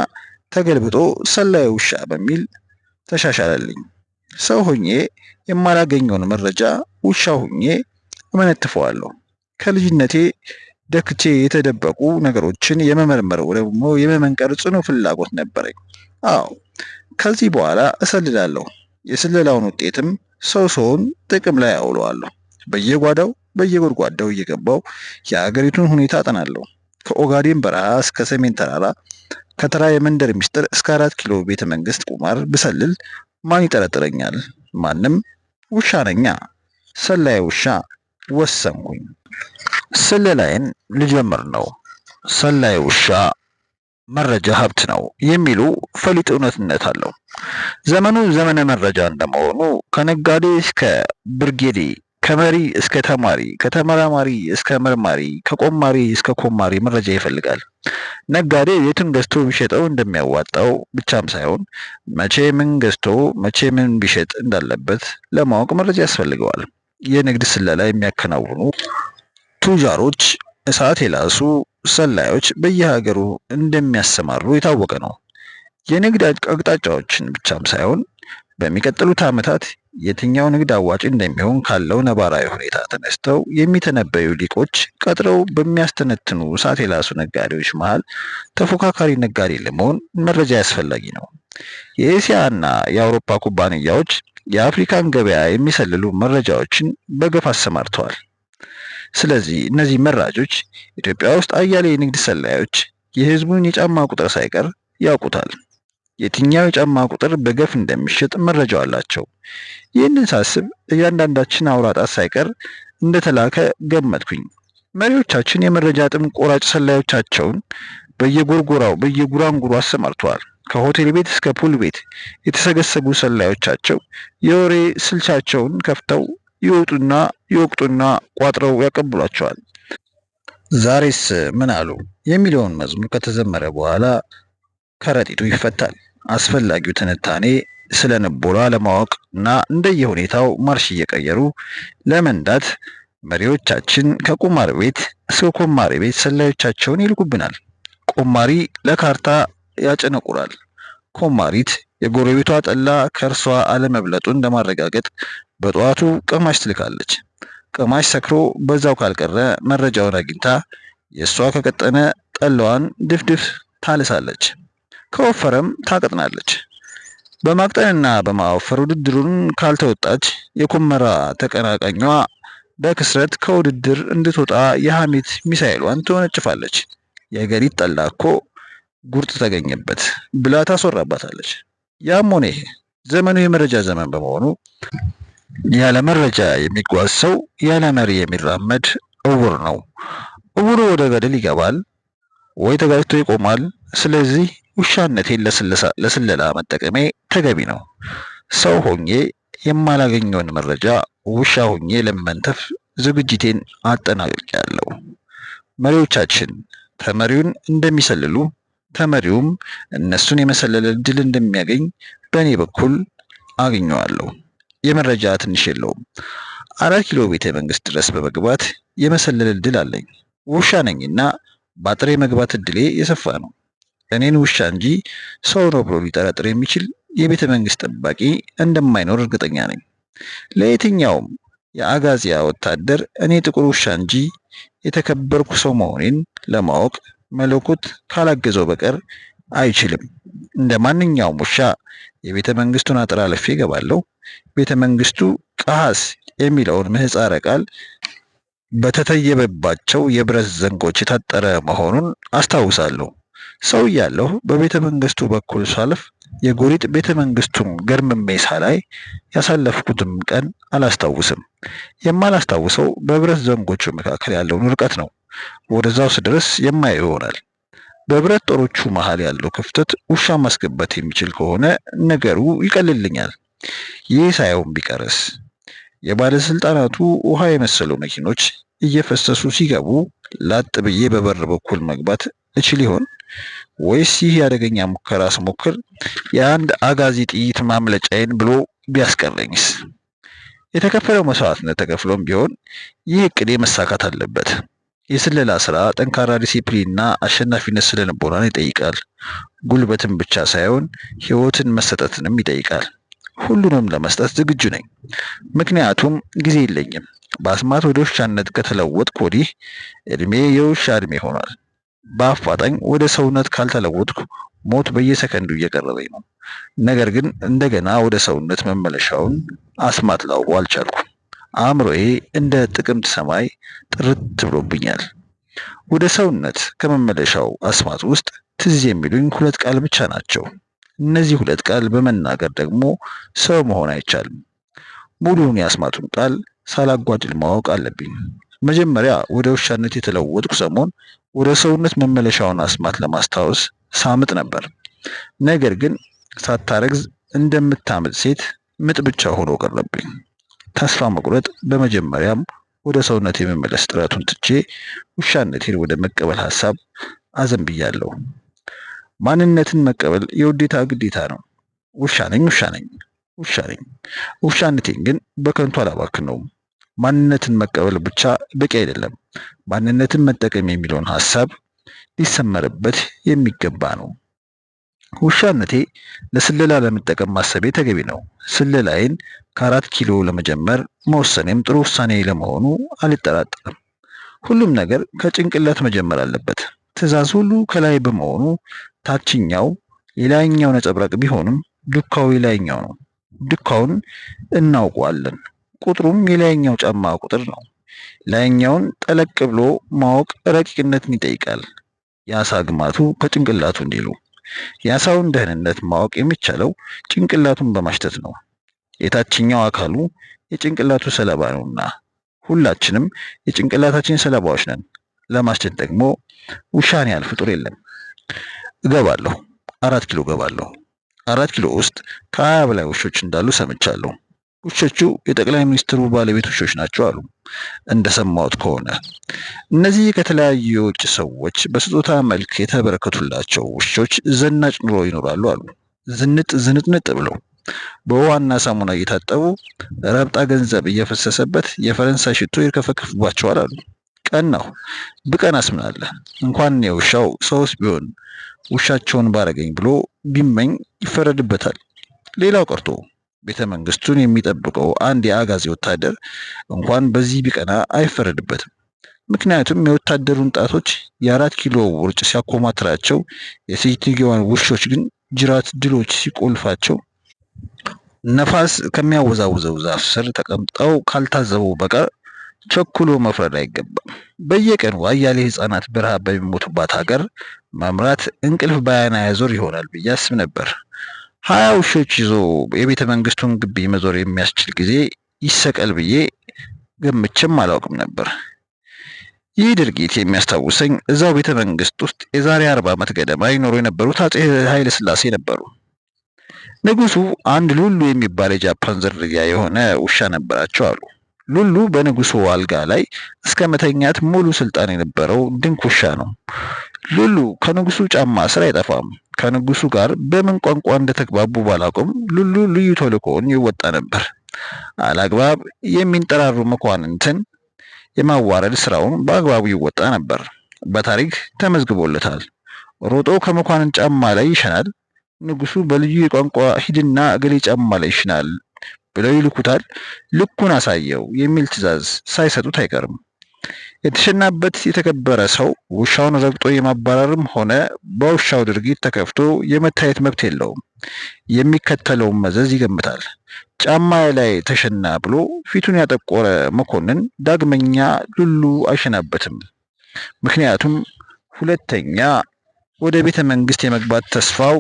ተገልብጦ ሰላይ ውሻ በሚል ተሻሻለልኝ። ሰው ሆኜ የማላገኘውን መረጃ ውሻ ሆኜ እመነትፈዋለሁ። ከልጅነቴ ደክቼ የተደበቁ ነገሮችን የመመርመር ደግሞ የመመንቀር ጽኑ ፍላጎት ነበረኝ። አዎ ከዚህ በኋላ እሰልላለሁ። የስለላውን ውጤትም ሰው ስሆን ጥቅም ላይ አውለዋለሁ። በየጓዳው በየጎድጓዳው እየገባው የአገሪቱን ሁኔታ አጠናለሁ። ከኦጋዴን በረሃ እስከ ሰሜን ተራራ፣ ከተራ የመንደር ሚስጥር እስከ 4 ኪሎ ቤተ መንግስት ቁማር ብሰልል ማን ይጠረጥረኛል? ማንም። ውሻ ነኛ። ሰላይ ውሻ ወሰንኩኝ። ስለላይን ልጀምር ነው። ሰላይ ውሻ መረጃ ሀብት ነው የሚሉ ፈሊጥ እውነትነት አለው። ዘመኑ ዘመነ መረጃ እንደመሆኑ ከነጋዴ እስከ ብርጌዴ፣ ከመሪ እስከ ተማሪ፣ ከተመራማሪ እስከ መርማሪ፣ ከቆማሪ እስከ ኮማሪ መረጃ ይፈልጋል። ነጋዴ የቱን ገዝቶ ቢሸጠው እንደሚያዋጣው ብቻም ሳይሆን መቼ ምን ገዝቶ መቼ ምን ቢሸጥ እንዳለበት ለማወቅ መረጃ ያስፈልገዋል። የንግድ ስለላ የሚያከናውኑ ቱጃሮች፣ እሳት የላሱ ሰላዮች በየሀገሩ እንደሚያሰማሩ የታወቀ ነው። የንግድ አቅጣጫዎችን ብቻም ሳይሆን በሚቀጥሉት ዓመታት የትኛው ንግድ አዋጭ እንደሚሆን ካለው ነባራዊ ሁኔታ ተነስተው የሚተነበዩ ሊቆች ቀጥረው በሚያስተነትኑ እሳት የላሱ ነጋዴዎች መሃል ተፎካካሪ ነጋዴ ለመሆን መረጃ አስፈላጊ ነው። የኤስያ እና የአውሮፓ ኩባንያዎች የአፍሪካን ገበያ የሚሰልሉ መረጃዎችን በገፍ አሰማርተዋል። ስለዚህ እነዚህ መራጆች ኢትዮጵያ ውስጥ አያሌ የንግድ ሰላዮች የህዝቡን የጫማ ቁጥር ሳይቀር ያውቁታል። የትኛው የጫማ ቁጥር በገፍ እንደሚሸጥ መረጃው አላቸው። ይህንን ሳስብ እያንዳንዳችን አውራጣት ሳይቀር እንደተላከ ገመትኩኝ። መሪዎቻችን የመረጃ ጥም ቆራጭ ሰላዮቻቸውን በየጎርጎራው በየጉራንጉሩ አሰማርተዋል። ከሆቴል ቤት እስከ ፑል ቤት የተሰገሰጉ ሰላዮቻቸው የወሬ ስልቻቸውን ከፍተው ይወጡና ይወቅጡና ቋጥረው ያቀብሏቸዋል። ዛሬስ ምን አሉ የሚለውን መዝሙር ከተዘመረ በኋላ ከረጢቱ ይፈታል። አስፈላጊው ትንታኔ ስለ ንቦላ ለማወቅ እና እንደየሁኔታው ማርሽ እየቀየሩ ለመንዳት መሪዎቻችን ከቁማር ቤት እስከ ኮማሪ ቤት ሰላዮቻቸውን ይልኩብናል። ቆማሪ ለካርታ ያጨነቁራል። ኮማሪት የጎረቤቷ ጠላ ከእርሷ አለመብለጡን ለማረጋገጥ በጠዋቱ ቀማሽ ትልካለች። ቀማሽ ሰክሮ በዛው ካልቀረ መረጃውን አግኝታ የእሷ ከቀጠነ ጠላዋን ድፍድፍ ታልሳለች፣ ከወፈረም ታቀጥናለች። በማቅጠንና በማወፈር ውድድሩን ካልተወጣች የኮመራ ተቀናቃኟ በክስረት ከውድድር እንድትወጣ የሐሜት ሚሳኤሏን ትወነጭፋለች። የገሪት ጠላ እኮ ጉርጥ ተገኘበት ብላ ታስወራባታለች። ያም ሆነ ይሄ ዘመኑ የመረጃ ዘመን በመሆኑ ያለ መረጃ የሚጓዝ ሰው ያለ መሪ የሚራመድ እውር ነው። እውሩ ወደ ገደል ይገባል ወይ ተጋጭቶ ይቆማል። ስለዚህ ውሻነቴን ለስለላ መጠቀሜ ተገቢ ነው። ሰው ሆኜ የማላገኘውን መረጃ ውሻ ሆኜ ለመንተፍ ዝግጅቴን አጠናቅቄያለሁ። መሪዎቻችን ተመሪውን እንደሚሰልሉ ተመሪውም እነሱን የመሰለለ እድል እንደሚያገኝ በእኔ በኩል አግኘዋለሁ። የመረጃ ትንሽ የለውም። 4 ኪሎ ቤተ መንግስት ድረስ በመግባት የመሰለል እድል አለኝ። ውሻ ነኝና በአጥሬ መግባት እድሌ የሰፋ ነው። እኔን ውሻ እንጂ ሰው ነው ብሎ ሊጠረጥር የሚችል የቤተ መንግስት ጠባቂ እንደማይኖር እርግጠኛ ነኝ። ለየትኛውም የአጋዚያ ወታደር እኔ ጥቁር ውሻ እንጂ የተከበርኩ ሰው መሆኔን ለማወቅ መለኮት ካላገዘው በቀር አይችልም። እንደ ማንኛውም ውሻ የቤተ መንግስቱን አጥር አልፌ እገባለሁ። ቤተ መንግስቱ ቀሐስ የሚለውን ምህጻረ ቃል በተተየበባቸው የብረት ዘንጎች የታጠረ መሆኑን አስታውሳለሁ። ሰው እያለሁ በቤተ መንግስቱ በኩል ሳልፍ የጎሪጥ ቤተ መንግስቱን ገርምሜ ሳላይ ያሳለፍኩትም ቀን አላስታውስም። የማላስታውሰው በብረት ዘንጎቹ መካከል ያለውን ርቀት ነው። ወደዛው ስድረስ የማየው ይሆናል። በብረት ጦሮቹ መሃል ያለው ክፍተት ውሻ ማስገባት የሚችል ከሆነ ነገሩ ይቀልልኛል። ይህ ሳይሆን ቢቀርስ? የባለስልጣናቱ ውሃ የመሰሉ መኪኖች እየፈሰሱ ሲገቡ ላጥ ብዬ በበር በኩል መግባት እችል ይሆን? ወይስ ይህ አደገኛ ሙከራ ስሞክር የአንድ አጋዚ ጥይት ማምለጫዬን ብሎ ቢያስቀረኝስ? የተከፈለው መስዋዕትነት ተከፍሎም ቢሆን ይህ እቅዴ መሳካት አለበት። የስለላ ስራ ጠንካራ ዲሲፕሊንና አሸናፊነት ስነ ልቦናን ይጠይቃል። ጉልበትን ብቻ ሳይሆን ሕይወትን መሰጠትንም ይጠይቃል። ሁሉንም ለመስጠት ዝግጁ ነኝ። ምክንያቱም ጊዜ የለኝም። በአስማት ወደ ውሻነት ከተለወጥኩ ወዲህ እድሜ የውሻ እድሜ ሆኗል። በአፋጣኝ ወደ ሰውነት ካልተለወጥኩ ሞት በየሰከንዱ እየቀረበኝ ነው። ነገር ግን እንደገና ወደ ሰውነት መመለሻውን አስማት ላውቀው አልቻልኩም። አእምሮዬ እንደ ጥቅምት ሰማይ ጥርት ብሎብኛል። ወደ ሰውነት ከመመለሻው አስማት ውስጥ ትዝ የሚሉኝ ሁለት ቃል ብቻ ናቸው። እነዚህ ሁለት ቃል በመናገር ደግሞ ሰው መሆን አይቻልም። ሙሉውን የአስማቱን ቃል ሳላጓድል ማወቅ አለብኝ። መጀመሪያ ወደ ውሻነት የተለወጥኩ ሰሞን ወደ ሰውነት መመለሻውን አስማት ለማስታወስ ሳምጥ ነበር። ነገር ግን ሳታረግዝ እንደምታምጥ ሴት ምጥ ብቻ ሆኖ ቀረብኝ። ተስፋ መቁረጥ በመጀመሪያም ወደ ሰውነት የመመለስ ጥረቱን ትቼ ውሻነቴን ወደ መቀበል ሐሳብ አዘንብያለሁ። ማንነትን መቀበል የውዴታ ግዴታ ነው። ውሻ ነኝ። ውሻነቴን ግን በከንቱ አላባክነውም። ማንነትን መቀበል ብቻ በቂ አይደለም። ማንነትን መጠቀም የሚለውን ሐሳብ ሊሰመርበት የሚገባ ነው። ውሻነቴ ለስለላ ለመጠቀም ማሰቤ ተገቢ ነው። ስለላዬን ከ4 ኪሎ ለመጀመር መወሰኔም ጥሩ ውሳኔ ለመሆኑ አልጠራጠርም። ሁሉም ነገር ከጭንቅላት መጀመር አለበት። ትዕዛዝ ሁሉ ከላይ በመሆኑ ታችኛው የላይኛው ነጸብራቅ ቢሆንም ዱካው የላይኛው ነው። ዱካውን እናውቀዋለን። ቁጥሩም የላይኛው ጫማ ቁጥር ነው። ላይኛውን ጠለቅ ብሎ ማወቅ ረቂቅነትን ይጠይቃል። የአሳ ግማቱ ከጭንቅላቱ እንዲሉ የአሳውን ደህንነት ማወቅ የሚቻለው ጭንቅላቱን በማሽተት ነው። የታችኛው አካሉ የጭንቅላቱ ሰለባ ነውና ሁላችንም የጭንቅላታችን ሰለባዎች ነን። ለማሽተት ደግሞ ውሻን ያህል ፍጡር የለም። እገባለሁ። 4 ኪሎ እገባለሁ። 4 ኪሎ ውስጥ ከ20 በላይ ውሾች እንዳሉ ሰምቻለሁ። ውሾቹ የጠቅላይ ሚኒስትሩ ባለቤት ውሾች ናቸው አሉ እንደሰማሁት ከሆነ። እነዚህ ከተለያዩ የውጭ ሰዎች በስጦታ መልክ የተበረከቱላቸው ውሾች ዘናጭ ኑሮ ይኖራሉ አሉ። ዝንጥንጥ ብለው በውሃና ሳሙና እየታጠቡ ረብጣ ገንዘብ እየፈሰሰበት የፈረንሳይ ሽቶ ይርከፈከፍባቸዋል አሉ። ቀናሁ። ብቀናስ ምን አለ? እንኳን የውሻው ሰውስ ቢሆን ውሻቸውን ባረገኝ ብሎ ቢመኝ ይፈረድበታል። ሌላው ቀርቶ ቤተ መንግስቱን የሚጠብቀው አንድ የአጋዚ ወታደር እንኳን በዚህ ቢቀና አይፈረድበትም። ምክንያቱም የወታደሩን ጣቶች የ4 ኪሎ ውርጭ ሲያኮማትራቸው፣ የሴትዮዋን ውሾች ግን ጅራት ድሎች ሲቆልፋቸው ነፋስ ከሚያወዛውዘው ዛፍ ስር ተቀምጠው ካልታዘቡ በቀር ቸኩሎ መፍረድ አይገባም። በየቀኑ አያሌ ህፃናት በረሃብ በሚሞቱባት ሀገር መምራት እንቅልፍ ባያና ያዞር ይሆናል ብዬ አስብ ነበር። 20 ውሾች ይዞ የቤተ መንግስቱን ግቢ መዞር የሚያስችል ጊዜ ይሰቀል ብዬ ገምቼም አላውቅም ነበር። ይህ ድርጊት የሚያስታውሰኝ እዛው ቤተ መንግስት ውስጥ የዛሬ 40 ዓመት ገደማ ይኖሩ የነበሩት አፄ ኃይለ ሥላሴ ነበሩ። ንጉሱ አንድ ሉሉ የሚባል የጃፓን ዝርያ የሆነ ውሻ ነበራቸው አሉ። ሉሉ በንጉሱ አልጋ ላይ እስከ መተኛት ሙሉ ስልጣን የነበረው ድንቅ ውሻ ነው። ሉሉ ከንጉሱ ጫማ ስር አይጠፋም። ከንጉሱ ጋር በምን ቋንቋ እንደተግባቡ ባላውቅም ሉሉ ልዩ ተልእኮውን ይወጣ ነበር። አላግባብ የሚንጠራሩ መኳንንትን የማዋረድ ስራውን በአግባቡ ይወጣ ነበር። በታሪክ ተመዝግቦለታል። ሮጦ ከመኳንንት ጫማ ላይ ይሸናል። ንጉሱ በልዩ የቋንቋ ሂድና እገሌ ጫማ ላይ ይሽናል ብለው ይልኩታል። ልኩን አሳየው የሚል ትዕዛዝ ሳይሰጡት አይቀርም። የተሸናበት የተከበረ ሰው ውሻውን ረግጦ የማባረርም ሆነ በውሻው ድርጊት ተከፍቶ የመታየት መብት የለውም። የሚከተለውን መዘዝ ይገምታል። ጫማ ላይ ተሸና ብሎ ፊቱን ያጠቆረ መኮንን ዳግመኛ ሉሉ አይሸናበትም። ምክንያቱም ሁለተኛ ወደ ቤተ መንግስት የመግባት ተስፋው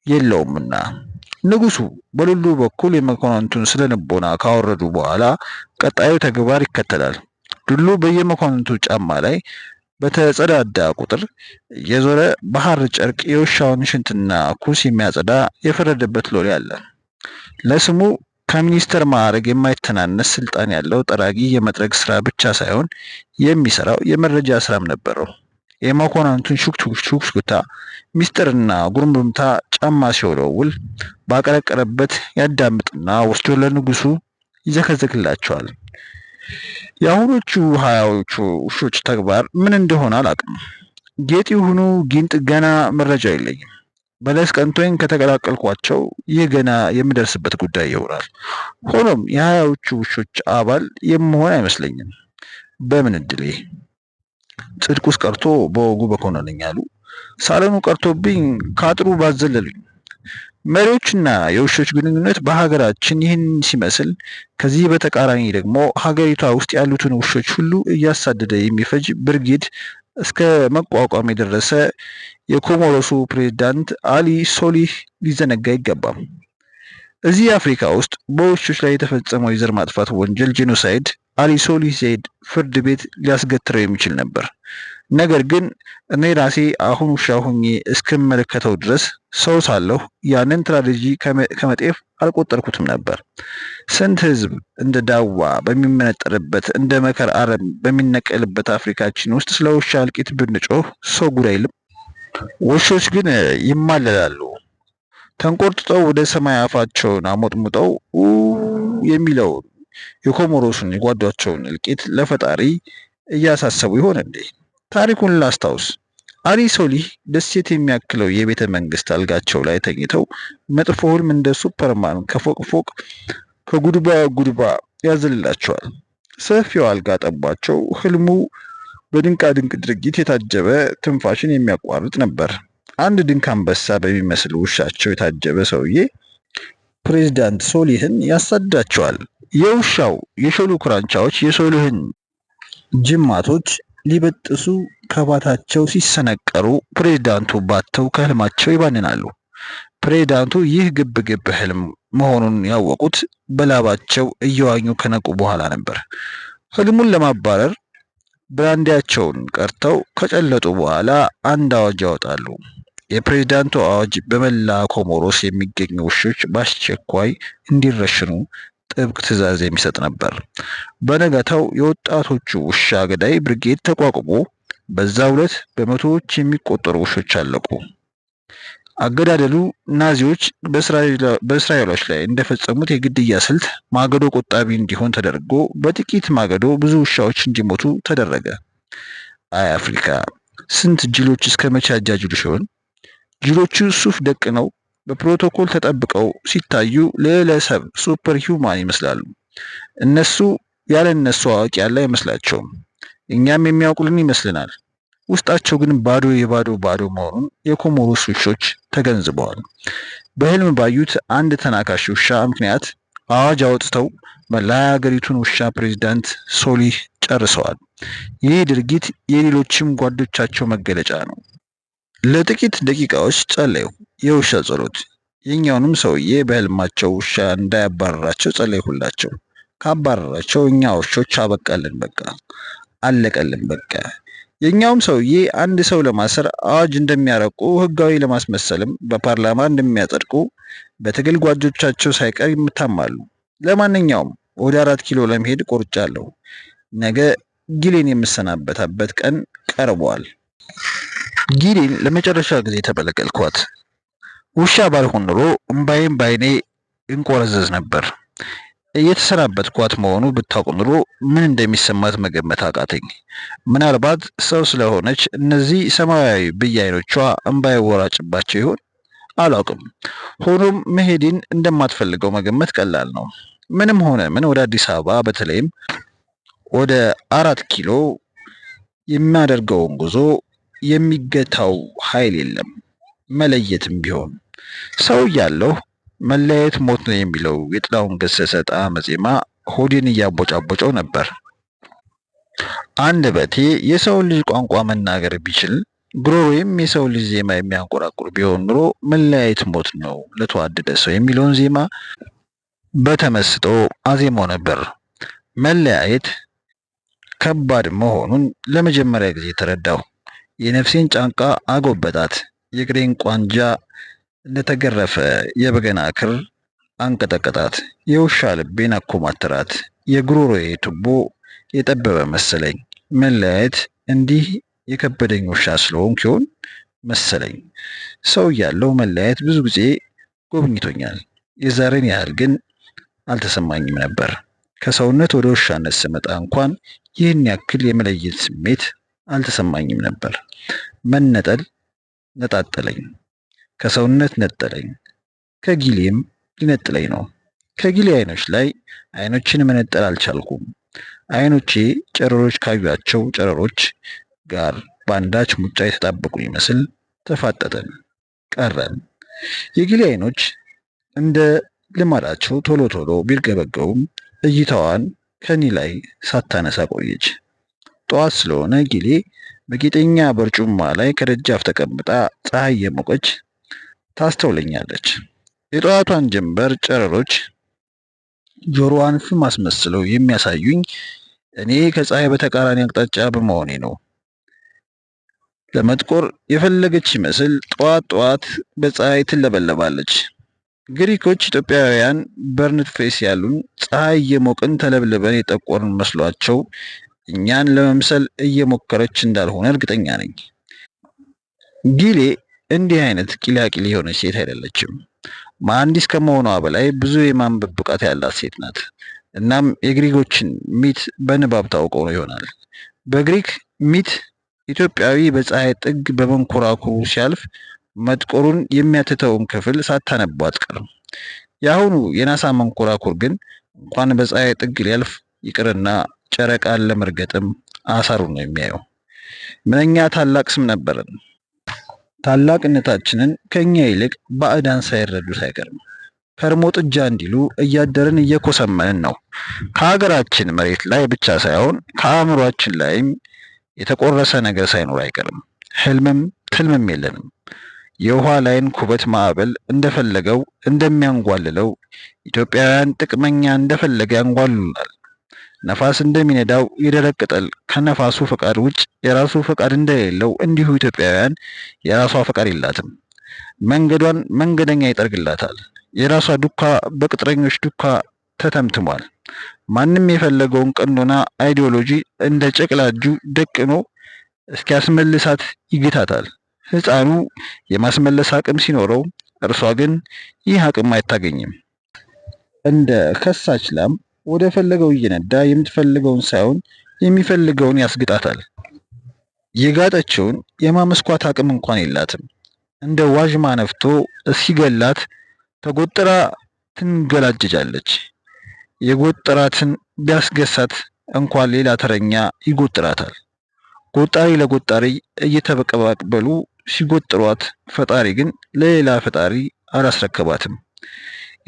የለውምና። ንጉሱ በሉሉ በኩል የመኳንንቱን ስነ ልቦና ካወረዱ በኋላ ቀጣዩ ተግባር ይከተላል። ሉሉ በየመኳንንቱ ጫማ ላይ በተጸዳዳ ቁጥር የዞረ በሐር ጨርቅ የውሻውን ሽንትና ኩስ የሚያጸዳ የፈረደበት ሎሌ አለ። ለስሙ ከሚኒስተር ማዕረግ የማይተናነስ ስልጣን ያለው ጠራጊ የመጥረግ ስራ ብቻ ሳይሆን የሚሰራው የመረጃ ስራም ነበረው። የመኮንንቱን ሹክሹክታ ሚስጥርና ጉርምርምታ ጫማ ሲወለውል ባቀረቀረበት ያዳምጥና ወስዶ ለንጉሱ ይዘከዘክላቸዋል። የአሁኖቹ ሀያዎቹ ውሾች ተግባር ምን እንደሆነ አላውቅም። ጌጥ ይሁኑ ጊንጥ ገና መረጃው የለኝም። በለስ ቀንቶኝ ከተቀላቀልኳቸው ይህ ገና የምደርስበት ጉዳይ ይሆናል። ሆኖም የሀያዎቹ ውሾች አባል የምሆን አይመስለኝም። በምን እድሌ! ጽድቁስ ቀርቶ በወጉ በኮነነኝ አሉ። ሳለኑ ቀርቶብኝ ከአጥሩ ባዘለሉኝ። መሪዎችና የውሾች ግንኙነት በሀገራችን ይህን ሲመስል፣ ከዚህ በተቃራኒ ደግሞ ሀገሪቷ ውስጥ ያሉትን ውሾች ሁሉ እያሳደደ የሚፈጅ ብርጌድ እስከ መቋቋም የደረሰ የኮሞሮሱ ፕሬዝዳንት አሊ ሶሊህ ሊዘነጋ አይገባም። እዚህ አፍሪካ ውስጥ በውሾች ላይ የተፈጸመው የዘር ማጥፋት ወንጀል ጄኖሳይድ አሊ ሶሊህ ዘይድ ፍርድ ቤት ሊያስገትረው የሚችል ነበር። ነገር ግን እኔ ራሴ አሁን ውሻ ሆኜ እስክመለከተው ድረስ ሰው ሳለሁ ያንን ትራጀዲ ከመጤፍ አልቆጠርኩትም ነበር። ስንት ህዝብ እንደ ዳዋ በሚመነጠርበት እንደ መከር አረም በሚነቀልበት አፍሪካችን ውስጥ ስለ ውሻ እልቂት ብንጮህ ሰው ጉድ አይልም። ውሾች ግን ይማለላሉ። ተንቆርጥጠው ወደ ሰማይ አፋቸውን አሞጥሙጠው የሚለው የኮሞሮሱን የጓዷቸውን እልቂት ለፈጣሪ እያሳሰቡ ይሆን እንዴ? ታሪኩን ላስታውስ። አሊ ሶሊህ ደሴት የሚያክለው የቤተ መንግስት አልጋቸው ላይ ተኝተው መጥፎ ህልም እንደ ሱፐርማን ከፎቅ ፎቅ ከጉድባ ጉድባ ያዘልላቸዋል። ሰፊው አልጋ ጠባቸው። ህልሙ በድንቃ ድንቅ ድርጊት የታጀበ ትንፋሽን የሚያቋርጥ ነበር። አንድ ድንክ አንበሳ በሚመስል ውሻቸው የታጀበ ሰውዬ ፕሬዝዳንት ሶሊህን ያሳድዳቸዋል። የውሻው የሾሉ ክራንቻዎች የሶሊህን ጅማቶች ሊበጥሱ ከባታቸው ሲሰነቀሩ ፕሬዝዳንቱ ባተው ከህልማቸው ይባንናሉ። ፕሬዝዳንቱ ይህ ግብ ግብ ህልም መሆኑን ያወቁት በላባቸው እየዋኙ ከነቁ በኋላ ነበር። ህልሙን ለማባረር ብራንዲያቸውን ቀርተው ከጨለጡ በኋላ አንድ አዋጅ ያወጣሉ። የፕሬዝዳንቱ አዋጅ በመላ ኮሞሮስ የሚገኙ ውሾች በአስቸኳይ እንዲረሽኑ ጥብቅ ትዕዛዝ የሚሰጥ ነበር። በነጋታው የወጣቶቹ ውሻ ገዳይ ብርጌድ ተቋቁሞ በዛው ዕለት በመቶዎች የሚቆጠሩ ውሾች አለቁ። አገዳደሉ ናዚዎች በእስራኤሎች ላይ እንደፈጸሙት የግድያ ስልት ማገዶ ቆጣቢ እንዲሆን ተደርጎ በጥቂት ማገዶ ብዙ ውሻዎች እንዲሞቱ ተደረገ። አይ አፍሪካ! ስንት ጅሎች እስከ መቼ አጃጅሉ ሲሆን! ጅሎቹ ሱፍ ደቅነው በፕሮቶኮል ተጠብቀው ሲታዩ ለለሰብ ሱፐር ሂውማን ይመስላሉ። እነሱ ያለ እነሱ አዋቂ ያለ አይመስላቸውም። እኛም የሚያውቁልን ይመስልናል። ውስጣቸው ግን ባዶ ባዶ መሆኑን የኮሞሮስ ውሾች ተገንዝበዋል። በህልም ባዩት አንድ ተናካሽ ውሻ ምክንያት አዋጅ አውጥተው መላ ሀገሪቱን ውሻ ፕሬዝዳንት ሶሊህ ጨርሰዋል። ይህ ድርጊት የሌሎችም ጓዶቻቸው መገለጫ ነው። ለጥቂት ደቂቃዎች ጸለዩ። የውሻ ጸሎት። የኛውንም ሰውዬ በህልማቸው ውሻ እንዳያባረራቸው ጸለይሁላቸው። ካባረራቸው እኛ ውሾች አበቃልን፣ በቃ አለቀልን፣ በቃ። የኛውም ሰውዬ አንድ ሰው ለማሰር አዋጅ እንደሚያረቁ ህጋዊ ለማስመሰልም በፓርላማ እንደሚያጸድቁ በትግል ጓዶቻቸው ሳይቀር ይምታማሉ። ለማንኛውም ወደ 4 ኪሎ ለመሄድ ቆርጫለሁ። ነገ ጊሌን የምሰናበታበት ቀን ቀርቧል። ጊሌን ለመጨረሻ ጊዜ ተመለከትኳት። ውሻ ባልሆን ኖሮ እምባዬን ባይኔ እንቆረዘዝ ነበር። እየተሰናበትኳት መሆኑ ብታውቅ ኑሮ ምን እንደሚሰማት መገመት አቃተኝ። ምናልባት ሰው ስለሆነች እነዚህ ሰማያዊ ብያይኖቿ እንባ ይወራጭባቸው ይሆን? አላውቅም። ሆኖም መሄድን እንደማትፈልገው መገመት ቀላል ነው። ምንም ሆነ ምን ወደ አዲስ አበባ በተለይም ወደ 4 ኪሎ የሚያደርገውን ጉዞ የሚገታው ኃይል የለም። መለየትም ቢሆን ሰው እያለሁ መለያየት ሞት ነው የሚለው የጥላሁን ገሰሰ ጣዕመ ዜማ ሆዴን እያቦጫቦጨው ነበር። አንደበቴ የሰው ልጅ ቋንቋ መናገር ቢችል ጉሮሮዬም የሰው ልጅ ዜማ የሚያንቆራቁር ቢሆን ኑሮ መለያየት ሞት ነው ለተዋደደ ሰው የሚለውን ዜማ በተመስጦ አዜማው ነበር። መለያየት ከባድ መሆኑን ለመጀመሪያ ጊዜ ተረዳሁ። የነፍሴን ጫንቃ አጎበጣት። የእግሬን ቋንጃ እንደተገረፈ የበገና ክር አንቀጠቀጣት። የውሻ ልቤን አኮማተራት። የጉሮሮዬ ቱቦ የጠበበ መሰለኝ። መለያየት እንዲህ የከበደኝ ውሻ ስለሆንኩ ይሆን መሰለኝ። ሰው እያለው መለያየት ብዙ ጊዜ ጎብኝቶኛል። የዛሬን ያህል ግን አልተሰማኝም ነበር። ከሰውነት ወደ ውሻነት ስመጣ እንኳን ይህን ያክል የመለየት ስሜት አልተሰማኝም ነበር። መነጠል ነጣጠለኝ። ከሰውነት ነጠለኝ። ከጊሌም ሊነጥለኝ ነው። ከጊሌ አይኖች ላይ አይኖችን መነጠል አልቻልኩም። አይኖቼ ጨረሮች ካዩአቸው ጨረሮች ጋር በአንዳች ሙጫ የተጣበቁ ይመስል ተፋጠጠን፣ ቀረን። የጊሌ አይኖች እንደ ልማዳቸው ቶሎ ቶሎ ቢርገበገቡም እይታዋን ከኔ ላይ ሳታነሳ ቆየች። ጠዋት ስለሆነ ጊሌ በጌጠኛ በርጩማ ላይ ከደጃፍ ተቀምጣ ፀሐይ የሞቀች ታስተውለኛለች። የጠዋቷን ጀንበር ጨረሮች ጆሮዋን ፍም አስመስለው የሚያሳዩኝ እኔ ከፀሐይ በተቃራኒ አቅጣጫ በመሆኔ ነው። ለመጥቆር የፈለገች ይመስል ጠዋት ጠዋት በፀሐይ ትለበለባለች። ግሪኮች ኢትዮጵያውያን በርንት ፌስ ያሉን ፀሐይ እየሞቅን ተለብልበን የጠቆርን መስሏቸው እኛን ለመምሰል እየሞከረች እንዳልሆነ እርግጠኛ ነኝ። ጊሌ እንዲህ አይነት ቂላቂል የሆነች ሴት አይደለችም። መሐንዲስ ከመሆኗ በላይ ብዙ የማንበብ ብቃት ያላት ሴት ናት። እናም የግሪኮችን ሚት በንባብ ታውቀው ነው ይሆናል። በግሪክ ሚት ኢትዮጵያዊ በፀሐይ ጥግ በመንኮራኩሩ ሲያልፍ መጥቆሩን የሚያትተውን ክፍል ሳታነባው አትቀርም። የአሁኑ የናሳ መንኮራኩር ግን እንኳን በፀሐይ ጥግ ሊያልፍ ይቅርና ጨረቃን ለመርገጥም አሳሩን ነው የሚያየው። ምንኛ ታላቅ ስም ነበረን! ታላቅነታችንን ከኛ ይልቅ ባዕዳን ሳይረዱት አይቀርም። ከርሞ ጥጃ እንዲሉ እያደርን እየኮሰመንን ነው። ከሀገራችን መሬት ላይ ብቻ ሳይሆን ከአእምሯችን ላይም የተቆረሰ ነገር ሳይኖር አይቀርም። ህልምም ትልምም የለንም። የውሃ ላይን ኩበት ማዕበል እንደፈለገው እንደሚያንጓልለው ኢትዮጵያውያን ጥቅመኛ እንደፈለገ ያንጓልሉናል። ነፋስ እንደሚነዳው የደረቅ ቅጠል ከነፋሱ ፈቃድ ውጭ የራሱ ፈቃድ እንደሌለው እንዲሁ ኢትዮጵያውያን የራሷ ፈቃድ የላትም። መንገዷን መንገደኛ ይጠርግላታል። የራሷ ዱካ በቅጥረኞች ዱካ ተተምትሟል። ማንም የፈለገውን ቀኖና አይዲዮሎጂ እንደ ጨቅላ እጁ ደቅኖ እስኪያስመልሳት ይግታታል። ሕፃኑ የማስመለስ አቅም ሲኖረው፣ እርሷ ግን ይህ አቅም አይታገኝም። እንደ ከሳች ላም ወደ ፈለገው እየነዳ የምትፈልገውን ሳይሆን የሚፈልገውን ያስግጣታል። የጋጠችውን የማመስኳት አቅም እንኳን የላትም። እንደ ዋዥማ ነፍቶ እስኪገላት ተጎጥራ ትንገላጀጃለች። የጎጠራትን ቢያስገሳት እንኳን ሌላ ተረኛ ይጎጥራታል። ጎጣሪ ለጎጣሪ እየተበቀባበሉ ሲጎጥሯት፣ ፈጣሪ ግን ለሌላ ፈጣሪ አላስረከባትም።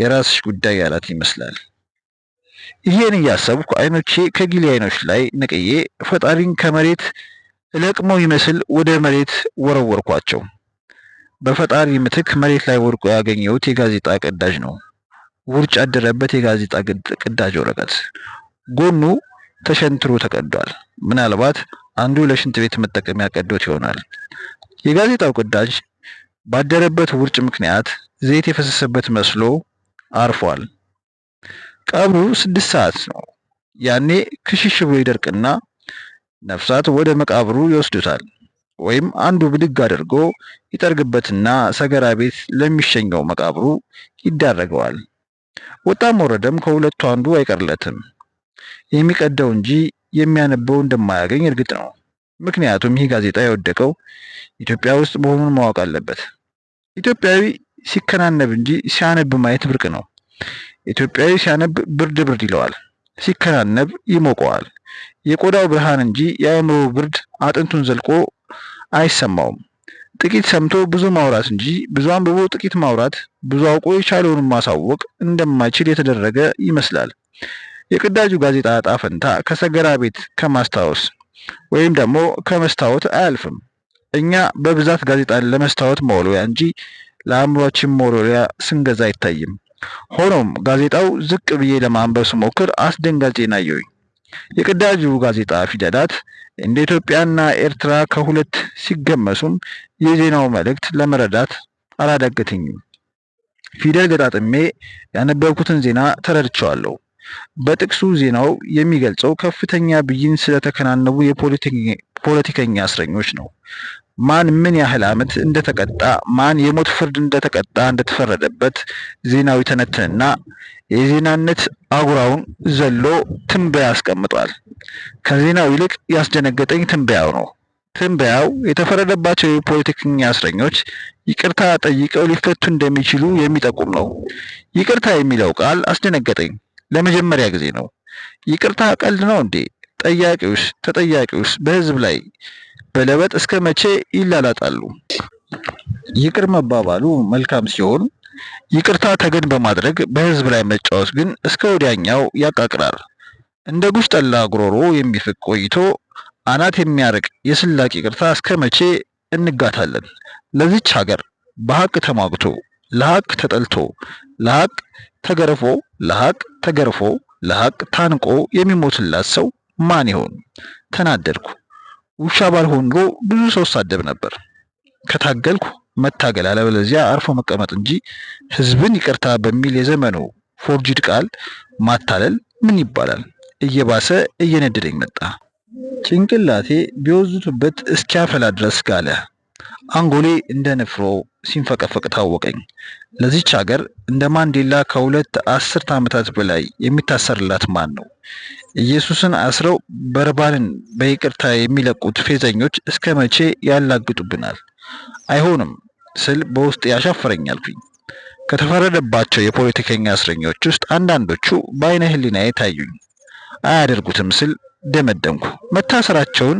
የራስሽ ጉዳይ ያላት ይመስላል። ይሄን እያሰብኩ አይኖቼ ከጊሌ አይኖች ላይ ነቅዬ ፈጣሪን ከመሬት እለቅመው ይመስል ወደ መሬት ወረወርኳቸው። በፈጣሪ ምትክ መሬት ላይ ወድቆ ያገኘሁት የጋዜጣ ቅዳጅ ነው። ውርጭ ያደረበት የጋዜጣ ቅዳጅ ወረቀት ጎኑ ተሸንትሮ ተቀዷል። ምናልባት አንዱ ለሽንት ቤት መጠቀሚያ ቀዶት ይሆናል። የጋዜጣው ቅዳጅ ባደረበት ውርጭ ምክንያት ዘይት የፈሰሰበት መስሎ አርፏል። ቀብሩ 6 ሰዓት ነው። ያኔ ክሽሽ ብሎ ይደርቅና ነፍሳት ወደ መቃብሩ ይወስዱታል። ወይም አንዱ ብድግ አድርጎ ይጠርግበትና ሰገራ ቤት ለሚሸኘው መቃብሩ ይዳረገዋል። ወጣም ወረደም ከሁለቱ አንዱ አይቀርለትም። የሚቀደው እንጂ የሚያነበው እንደማያገኝ እርግጥ ነው። ምክንያቱም ይህ ጋዜጣ የወደቀው ኢትዮጵያ ውስጥ መሆኑን ማወቅ አለበት። ኢትዮጵያዊ ሲከናነብ እንጂ ሲያነብ ማየት ብርቅ ነው። ኢትዮጵያዊ ሲያነብ ብርድ ብርድ ይለዋል፣ ሲከናነብ ይሞቀዋል። የቆዳው ብርሃን እንጂ የአእምሮ ብርድ አጥንቱን ዘልቆ አይሰማውም። ጥቂት ሰምቶ ብዙ ማውራት እንጂ ብዙ አንብቦ ጥቂት ማውራት፣ ብዙ አውቆ የቻለውን ማሳወቅ እንደማይችል የተደረገ ይመስላል። የቅዳጁ ጋዜጣ ዕጣ ፈንታ ከሰገራ ቤት ከማስታወስ ወይም ደግሞ ከመስታወት አያልፍም። እኛ በብዛት ጋዜጣን ለመስታወት መወልወያ እንጂ ለአእምሯችን መወልወያ ስንገዛ አይታይም። ሆኖም ጋዜጣው ዝቅ ብዬ ለማንበብ ስሞክር አስደንጋጭ ዜና አየሁኝ። የቅዳጁ ጋዜጣ ፊደላት እንደ ኢትዮጵያና ኤርትራ ከሁለት ሲገመሱም የዜናው መልእክት ለመረዳት አላዳገተኝም። ፊደል ገጣጥሜ ያነበብኩትን ዜና ተረድቼዋለሁ። በጥቅሱ ዜናው የሚገልጸው ከፍተኛ ብይን ስለተከናነቡ የፖለቲከኛ እስረኞች ነው። ማን ምን ያህል ዓመት እንደተቀጣ፣ ማን የሞት ፍርድ እንደተፈረደበት ዜናው ይተነትንና የዜናነት አጉራውን ዘሎ ትንበያ ያስቀምጧል። ከዜናው ይልቅ ያስደነገጠኝ ትንበያው ነው። ትንበያው የተፈረደባቸው የፖለቲከኛ እስረኞች ይቅርታ ጠይቀው ሊፈቱ እንደሚችሉ የሚጠቁም ነው። ይቅርታ የሚለው ቃል አስደነገጠኝ። ለመጀመሪያ ጊዜ ነው። ይቅርታ ቀልድ ነው እንዴ? ጠያቂውስ ተጠያቂውስ በህዝብ ላይ በለበጥ እስከ መቼ ይላላጣሉ? ይቅር መባባሉ መልካም ሲሆን ይቅርታ ተገን በማድረግ በህዝብ ላይ መጫወት ግን እስከ ወዲያኛው ያቃቅራል። እንደ ጉሽ ጠላ ጉሮሮ የሚፍቅ ቆይቶ አናት የሚያርቅ የስላቅ ይቅርታ እስከ መቼ እንጋታለን? ለዚች ሀገር በሀቅ ተሟግቶ ለሀቅ ተጠልቶ ለሀቅ ተገርፎ ለሀቅ ተገርፎ ለሀቅ ታንቆ የሚሞትላት ሰው ማን ይሆን? ተናደድኩ። ውሻ ባልሆን ኖሮ ብዙ ሰው ሳደብ ነበር። ከታገልኩ መታገል አለበለዚያ አርፎ መቀመጥ እንጂ ህዝብን ይቅርታ በሚል የዘመኑ ፎርጅድ ቃል ማታለል ምን ይባላል? እየባሰ እየነደደኝ መጣ። ጭንቅላቴ ቢወዙትበት እስኪያፈላ ድረስ ጋለ። አንጎሌ እንደ ንፍሮ ሲንፈቀፈቅ ታወቀኝ። ለዚች ሀገር እንደ ማንዴላ ከሁለት አስርት ዓመታት በላይ የሚታሰርላት ማን ነው? ኢየሱስን አስረው በርባንን በይቅርታ የሚለቁት ፌዘኞች እስከ መቼ ያላግጡብናል? አይሆንም ስል በውስጥ ያሻፈረኛልኩኝ። ከተፈረደባቸው የፖለቲከኛ እስረኞች ውስጥ አንዳንዶቹ በአይነ ህሊናዬ ታዩኝ። አያደርጉትም ስል ደመደምኩ። መታሰራቸውን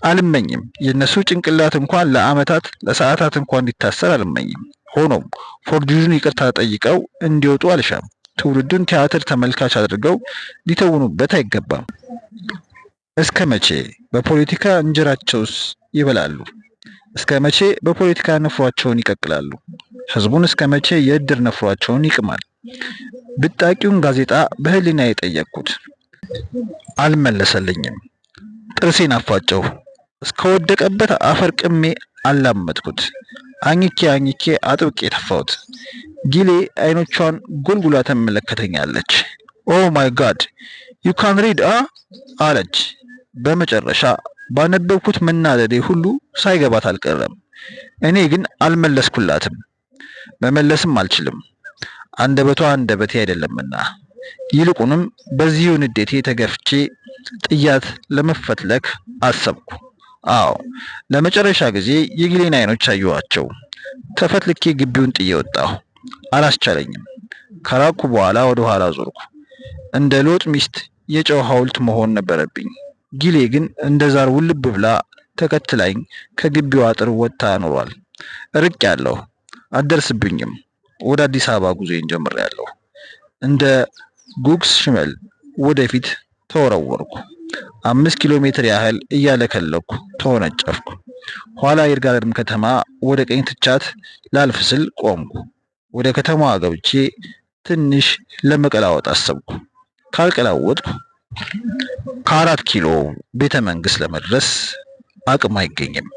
አልመኝም። የነሱ ጭንቅላት እንኳን ለዓመታት ለሰዓታት እንኳን እንዲታሰር አልመኝም። ሆኖም ፎርጅዱን ይቅርታ ጠይቀው እንዲወጡ አልሻም። ትውልዱን ቲያትር ተመልካች አድርገው ሊተውኑበት አይገባም። እስከ መቼ በፖለቲካ እንጀራቸውስ ይበላሉ? እስከ መቼ በፖለቲካ ነፍሯቸውን ይቀቅላሉ? ህዝቡን እስከ መቼ የእድር ነፍሯቸውን ይቅማል? ብጣቂውን ጋዜጣ በህሊና የጠየቅኩት አልመለሰልኝም። ጥርሴን አፋጨው። እስከወደቀበት አፈር ቅሜ አላመጥኩት። አኝኬ አጥብቄ ተፋሁት። ጊሌ አይኖቿን ጎልጉላ ተመለከተኛለች። ኦ ማይ ጋድ ዩ ካን ሪድ አለች። በመጨረሻ ባነበብኩት መናደዴ ሁሉ ሳይገባት አልቀረም። እኔ ግን አልመለስኩላትም። መመለስም አልችልም። አንደበቷ አንደበቴ አይደለምና። ይልቁንም በዚሁ ንዴቴ ተገፍቼ ጥያት ለመፈትለክ አሰብኩ። አዎ ለመጨረሻ ጊዜ የጊሌን አይኖች አየኋቸው። ተፈትልኬ ግቢውን ጥዬ ወጣሁ። አላስቻለኝም። ከራኩ በኋላ ወደ ኋላ ዞርኩ። እንደ ሎጥ ሚስት የጨው ሐውልት መሆን ነበረብኝ። ጊሌ ግን እንደ ዛር ውልብ ብላ ተከትላኝ ከግቢው አጥር ወጥታ ኖሯል። ርቄያለሁ። አትደርስብኝም። ወደ አዲስ አበባ ጉዞዬን ጀምሬያለሁ። እንደ ጉግስ ሽመል ወደፊት ተወረወርኩ። 5 ኪሎ ሜትር ያህል እያለከለኩ ተወነጨፍኩ። ኋላ ይርጋለም ከተማ ወደ ቀኝ ትቻት ላልፍ ስል ቆምኩ። ወደ ከተማዋ ገብቼ ትንሽ ለመቀላወጥ አሰብኩ። ካልቀላወጥኩ ከ4 ኪሎ ቤተ መንግስት ለመድረስ አቅም አይገኝም።